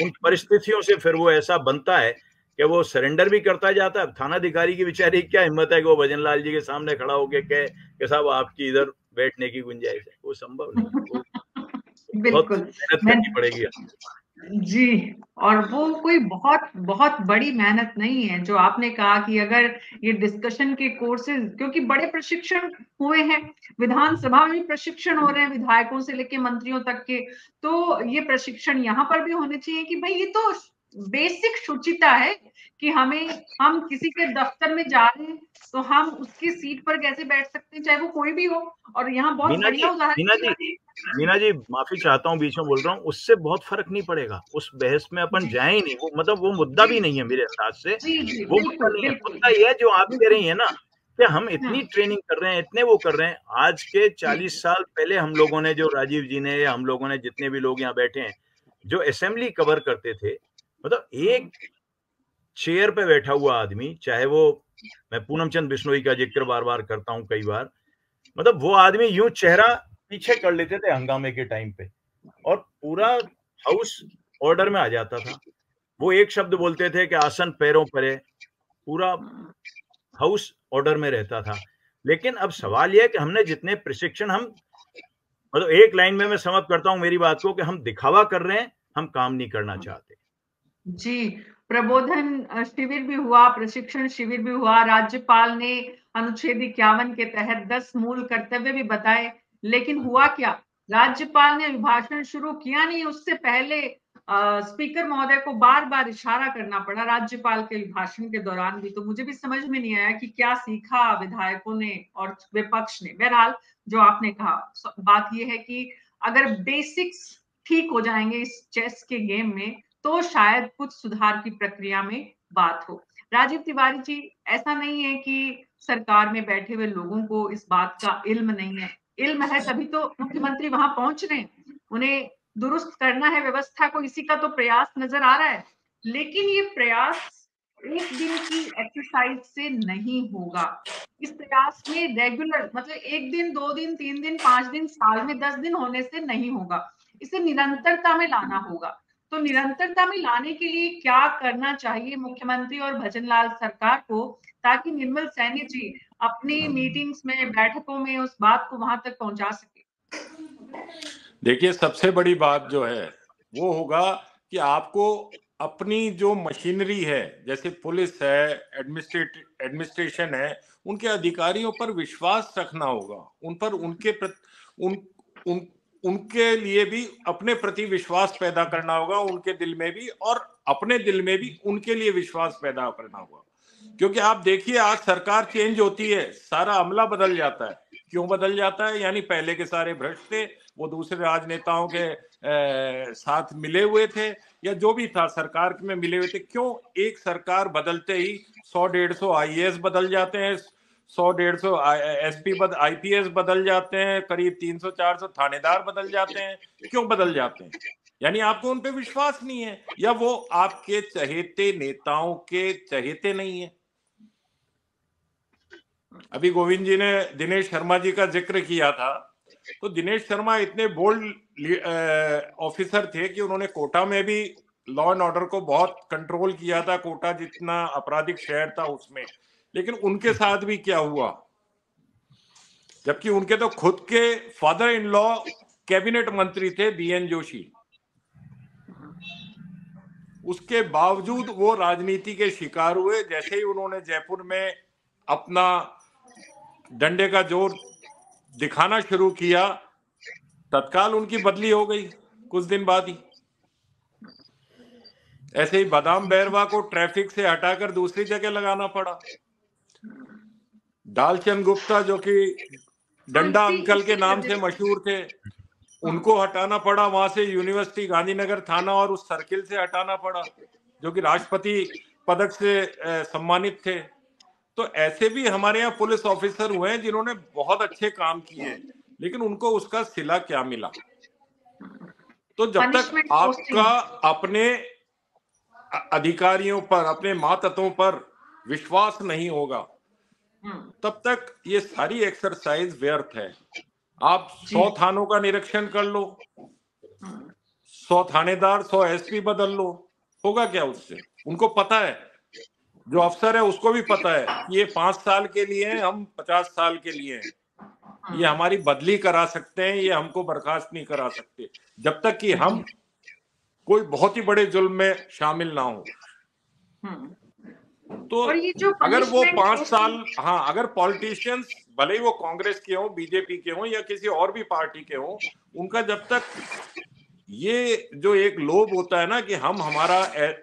Speaker 5: उन परिस्थितियों से फिर वो ऐसा बनता है कि वो सरेंडर भी करता जाता है। थानाधिकारी की बेचारी क्या हिम्मत है कि वो भजन लाल जी के सामने खड़ा होके कहे कि साहब आपकी इधर बैठने की गुंजाइश है, वो संभव नहीं है, वो बहुत मेहनत करनी पड़ेगी।
Speaker 1: जी, और वो कोई बहुत बहुत बड़ी मेहनत नहीं है। जो आपने कहा कि अगर ये डिस्कशन के कोर्सेज, क्योंकि बड़े प्रशिक्षण हुए हैं, विधानसभा में प्रशिक्षण हो रहे हैं विधायकों से लेके मंत्रियों तक के, तो ये प्रशिक्षण यहाँ पर भी होने चाहिए कि भाई ये तो बेसिक शुचिता है कि हम किसी के दफ्तर में जा रहे हैं तो हम उसकी सीट पर कैसे बैठ सकते हैं, चाहे वो कोई भी हो। और यहाँ बहुत बढ़िया उदाहरण,
Speaker 5: मीना जी माफी चाहता हूँ बीच में बोल रहा हूँ, उससे बहुत फर्क नहीं पड़ेगा, उस बहस में अपन जाए ही नहीं। वो मतलब वो मुद्दा भी नहीं है मेरे अंदाज से, वो मुद्दा नहीं है। मुद्दा ये है जो आप कह रही है ना कि हम इतनी ट्रेनिंग कर रहे हैं, इतने वो कर रहे हैं। आज के 40 साल पहले हम लोगों ने, जो राजीव जी ने या हम लोगों ने, जितने भी लोग यहाँ बैठे हैं, जो असेंबली कवर करते थे, मतलब एक चेयर पे बैठा हुआ आदमी, चाहे वो, मैं पूनम चंद बिश्नोई का जिक्र बार बार करता हूँ कई बार, मतलब वो आदमी यूं चेहरा पीछे कर लेते थे हंगामे के टाइम पे, और पूरा हाउस ऑर्डर में आ जाता था। वो एक शब्द बोलते थे कि आसन पैरों पर है, पूरा हाउस ऑर्डर में रहता था। लेकिन अब सवाल यह है कि हमने जितने प्रशिक्षण, हम मतलब एक लाइन में मैं समझ करता हूं मेरी बात को, कि हम दिखावा कर रहे हैं, हम काम नहीं करना चाहते।
Speaker 1: जी, प्रबोधन शिविर भी हुआ, प्रशिक्षण शिविर भी हुआ, राज्यपाल ने अनुच्छेद 51 के तहत 10 मूल कर्तव्य भी बताए, लेकिन हुआ क्या? राज्यपाल ने अभिभाषण शुरू किया नहीं, उससे पहले स्पीकर महोदय को बार बार इशारा करना पड़ा राज्यपाल के भाषण के दौरान भी। तो मुझे भी समझ में नहीं आया कि क्या सीखा विधायकों ने और विपक्ष ने। बहरहाल जो आपने कहा, बात यह है कि अगर बेसिक्स ठीक हो जाएंगे इस चेस के गेम में, तो शायद कुछ सुधार की प्रक्रिया में बात हो। राजीव तिवारी जी, ऐसा नहीं है कि सरकार में बैठे हुए लोगों को इस बात का इल्म नहीं है। इल्म है तभी तो मुख्यमंत्री वहां पहुंच रहे हैं, उन्हें दुरुस्त करना है व्यवस्था को, इसी का तो प्रयास नजर आ रहा है। लेकिन ये प्रयास एक दिन की एक्सरसाइज से नहीं होगा। इस प्रयास में रेगुलर, मतलब 1 दिन, 2 दिन, 3 दिन, 5 दिन, साल में 10 दिन होने से नहीं होगा। इसे निरंतरता में लाना होगा। तो निरंतरता में लाने के लिए क्या करना चाहिए मुख्यमंत्री और भजनलाल सरकार को, ताकि निर्मल सैनी जी अपनी मीटिंग्स में, बैठकों में उस बात को वहां तक पहुंचा सके?
Speaker 4: देखिए, सबसे बड़ी बात जो है वो होगा कि आपको अपनी जो मशीनरी है, जैसे पुलिस है, एडमिनिस्ट्रेशन है, उनके अधिकारियों पर विश्वास रखना होगा। उन पर उनके लिए भी अपने प्रति विश्वास पैदा करना होगा, उनके दिल में भी, और अपने दिल में भी उनके लिए विश्वास पैदा करना होगा। क्योंकि आप देखिए, आज सरकार चेंज होती है, सारा अमला बदल जाता है। क्यों बदल जाता है? यानी पहले के सारे भ्रष्ट थे, वो दूसरे राजनेताओं के साथ मिले हुए थे, या जो भी था सरकार में मिले हुए थे। क्यों? एक सरकार बदलते ही 100-150 आईएएस बदल जाते हैं, 100-150 एसपी आईपीएस बदल जाते हैं, करीब 300-400 थानेदार बदल जाते हैं। क्यों बदल जाते हैं? यानी आपको उन पे विश्वास नहीं है, या वो आपके चहेते नेताओं के चहेते नहीं है। अभी गोविंद जी ने दिनेश शर्मा जी का जिक्र किया था, तो दिनेश शर्मा इतने बोल्ड ऑफिसर थे कि उन्होंने कोटा में भी लॉ एंड ऑर्डर को बहुत कंट्रोल किया था। कोटा जितना आपराधिक शहर था उसमें, लेकिन उनके साथ भी क्या हुआ, जबकि उनके तो खुद के फादर इन लॉ कैबिनेट मंत्री थे बीएन जोशी, उसके बावजूद वो राजनीति के शिकार हुए। जैसे ही उन्होंने जयपुर में अपना डंडे का जोर दिखाना शुरू किया, तत्काल उनकी बदली हो गई कुछ दिन बाद ही। ऐसे ही बादाम बैरवा को ट्रैफिक से हटाकर दूसरी जगह लगाना पड़ा। डालचंद गुप्ता जो कि डंडा अंकल के नाम से मशहूर थे, उनको हटाना पड़ा वहां से। यूनिवर्सिटी गांधीनगर थाना और उस सर्किल से हटाना पड़ा, जो कि राष्ट्रपति पदक से सम्मानित थे। तो ऐसे भी हमारे यहाँ पुलिस ऑफिसर हुए हैं जिन्होंने बहुत अच्छे काम किए, लेकिन उनको उसका सिला क्या मिला? तो जब तक आपका अपने अधिकारियों पर, अपने मातहतों पर विश्वास नहीं होगा, तब तक ये सारी एक्सरसाइज व्यर्थ है। आप 100 थानों का निरीक्षण कर लो, 100 थानेदार, 100 एसपी बदल लो, होगा क्या उससे? उनको पता है, जो अफसर है उसको भी पता है कि ये 5 साल के लिए है, हम 50 साल के लिए हैं। ये हमारी बदली करा सकते हैं, ये हमको बर्खास्त नहीं करा सकते, जब तक कि हम कोई बहुत ही बड़े जुल्म में शामिल ना हो। तो अगर वो 5 साल, हाँ, अगर पॉलिटिशियंस भले ही वो कांग्रेस के हों, बीजेपी के हों या किसी और भी पार्टी के हों, उनका जब तक ये जो एक लोभ होता है ना कि हम हमारा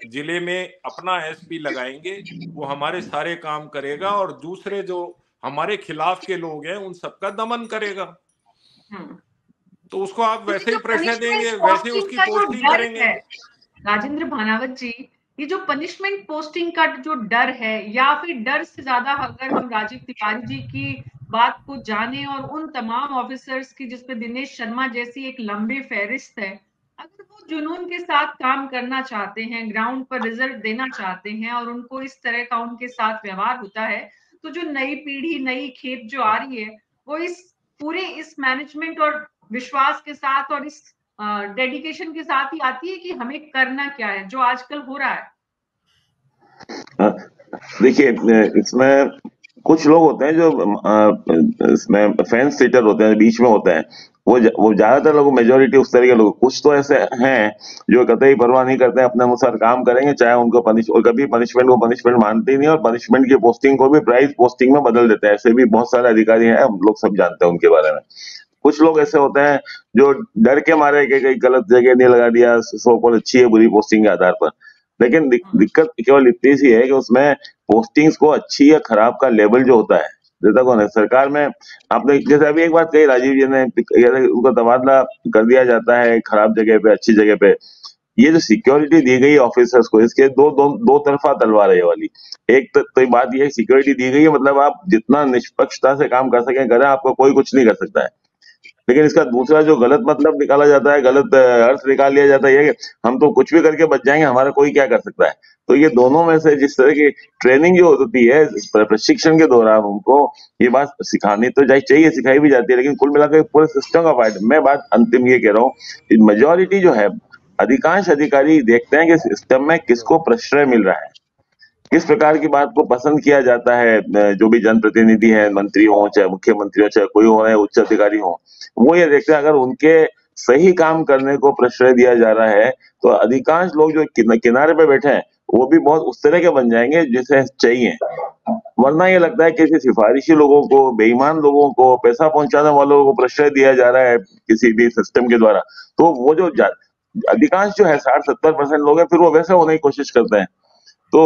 Speaker 4: जिले में अपना एसपी लगाएंगे, वो हमारे सारे काम करेगा और दूसरे जो हमारे खिलाफ के लोग हैं उन सबका दमन करेगा, तो उसको आप वैसे ही प्रेशर देंगे, वैसे ही उसकी पोस्टिंग करेंगे।
Speaker 1: राजेंद्र भानावत जी, ये जो पनिशमेंट पोस्टिंग का जो डर है, या फिर डर से ज्यादा अगर हम राजीव तिवारी जी की बात को जाने और उन तमाम ऑफिसर्स की जिसपे दिनेश शर्मा जैसी एक लंबी फहरिस्त है, अगर वो जुनून के साथ काम करना चाहते हैं, ग्राउंड पर रिजल्ट देना चाहते हैं और उनको इस तरह का उनके साथ व्यवहार होता है, तो जो नई पीढ़ी, नई खेप जो आ रही है, वो इस मैनेजमेंट और विश्वास के साथ और इस डेडिकेशन के साथ ही आती है कि हमें करना क्या है, जो आजकल हो रहा है।
Speaker 3: देखिए, इसमें कुछ लोग होते हैं जो इसमें फैंस सीटर होते हैं, बीच में होते हैं, वो ज्यादातर लोग, मेजोरिटी उस तरह के लोग। कुछ तो ऐसे हैं जो कतई परवाह नहीं करते हैं, अपने अनुसार काम करेंगे, चाहे उनको कभी पनिशमेंट को पनिशमेंट मानते ही नहीं, और पनिशमेंट की पोस्टिंग को भी प्राइज पोस्टिंग में बदल देते हैं। ऐसे भी बहुत सारे अधिकारी हैं, हम लोग सब जानते हैं उनके बारे में। कुछ लोग ऐसे होते हैं जो डर के मारे कि कहीं गलत जगह नहीं लगा दिया, सो कॉल अच्छी है बुरी पोस्टिंग के आधार पर। लेकिन दिक्कत केवल इतनी सी है कि उसमें पोस्टिंग्स को अच्छी या खराब का लेवल जो होता है देता कौन है? सरकार में आपने जैसे अभी एक बात कही राजीव जी ने, उनका तबादला कर दिया जाता है खराब जगह पे, अच्छी जगह पे। ये जो सिक्योरिटी दी गई ऑफिसर्स को, इसके दो तरफा तलवार है ये वाली। एक तो बात ये सिक्योरिटी दी गई है, मतलब आप जितना निष्पक्षता से काम कर सकें करें, आपको कोई कुछ नहीं कर सकता है। लेकिन इसका दूसरा जो गलत मतलब निकाला जाता है, गलत अर्थ निकाल लिया जाता है, कि हम तो कुछ भी करके बच जाएंगे, हमारा कोई क्या कर सकता है। तो ये दोनों में से जिस तरह की ट्रेनिंग जो होती है प्रशिक्षण के दौरान, उनको ये बात सिखानी तो चाहिए, सिखाई भी जाती है, लेकिन कुल मिलाकर पूरे सिस्टम का पार्ट। मैं बात अंतिम ये कह रहा हूँ, मेजोरिटी जो है, अधिकांश अधिकारी देखते हैं कि सिस्टम में किसको प्रश्रय मिल रहा है, किस प्रकार की बात को पसंद किया जाता है। जो भी जनप्रतिनिधि है, मंत्री हो, चाहे मुख्यमंत्री हो, चाहे कोई हो, उच्च अधिकारी हो, वो ये देखते हैं अगर उनके सही काम करने को प्रश्रय दिया जा रहा है, तो अधिकांश लोग जो किनारे पे बैठे हैं वो भी बहुत उस तरह के बन जाएंगे जैसे चाहिए। वरना ये लगता है कि किसी सिफारिशी लोगों को, बेईमान लोगों को, पैसा पहुंचाने वालों को प्रश्रय दिया जा रहा है किसी भी सिस्टम के द्वारा, तो वो जो अधिकांश जो है 60-70% लोग हैं, फिर वो वैसे होने की कोशिश करते हैं। तो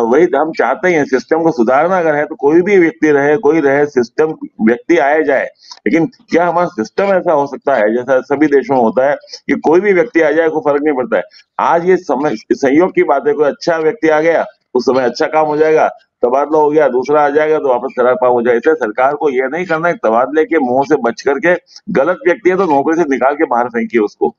Speaker 3: वही हम चाहते हैं, सिस्टम को सुधारना अगर है तो कोई भी व्यक्ति रहे, कोई रहे, सिस्टम व्यक्ति आए जाए। लेकिन क्या हमारा सिस्टम ऐसा हो सकता है जैसा सभी देशों में होता है कि कोई भी व्यक्ति आ जाए, कोई फर्क नहीं पड़ता है? आज ये समय संयोग की बात है, कोई अच्छा व्यक्ति आ गया, उस समय अच्छा काम हो जाएगा, तबादला हो गया, दूसरा आ जाएगा तो वापस खराब काम हो जाएगा। इसलिए सरकार को ये नहीं करना है तबादले के मुंह से बच करके, गलत व्यक्ति है तो नौकरी से निकाल के बाहर फेंकिए उसको।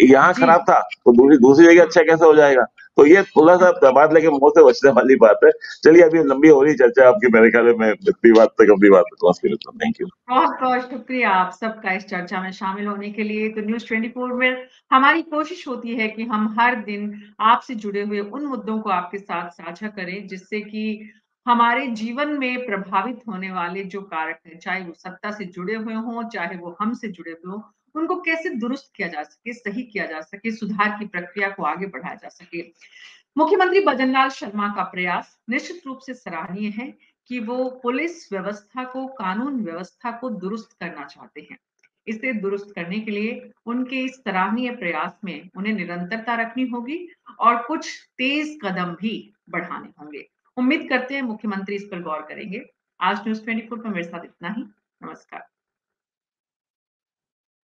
Speaker 3: यहाँ
Speaker 1: जी
Speaker 3: खराब था तो दूसरी जगह अच्छा कैसे हो जाएगा? तो ये थोड़ा सा तबादले के मुंह से बचने वाली बात है। चलिए, अभी लंबी हो रही चर्चा आपकी, मेरे ख्याल में मैं इतनी बात तक अपनी बात पहुंच। Thank you.
Speaker 1: बहुत बहुत शुक्रिया आप सबका इस चर्चा में शामिल होने के लिए। तो न्यूज़ 24 में हमारी कोशिश होती है कि हम हर दिन आपसे जुड़े हुए उन मुद्दों को आपके साथ साझा करें जिससे कि हमारे जीवन में प्रभावित होने वाले जो कारक हैं, चाहे वो सत्ता से जुड़े हुए हों, चाहे वो हमसे जुड़े हुए हों, उनको कैसे दुरुस्त किया जा सके, सही किया जा सके, सुधार की प्रक्रिया को आगे बढ़ाया जा सके। मुख्यमंत्री भजनलाल शर्मा का प्रयास निश्चित रूप से सराहनीय है कि वो पुलिस व्यवस्था को, कानून व्यवस्था को दुरुस्त करना चाहते हैं। इसे दुरुस्त करने के लिए उनके इस सराहनीय प्रयास में उन्हें निरंतरता रखनी होगी और कुछ तेज कदम भी बढ़ाने होंगे। उम्मीद करते हैं मुख्यमंत्री इस पर गौर करेंगे। आज न्यूज़ 24 पर मेरे साथ इतना ही। नमस्कार।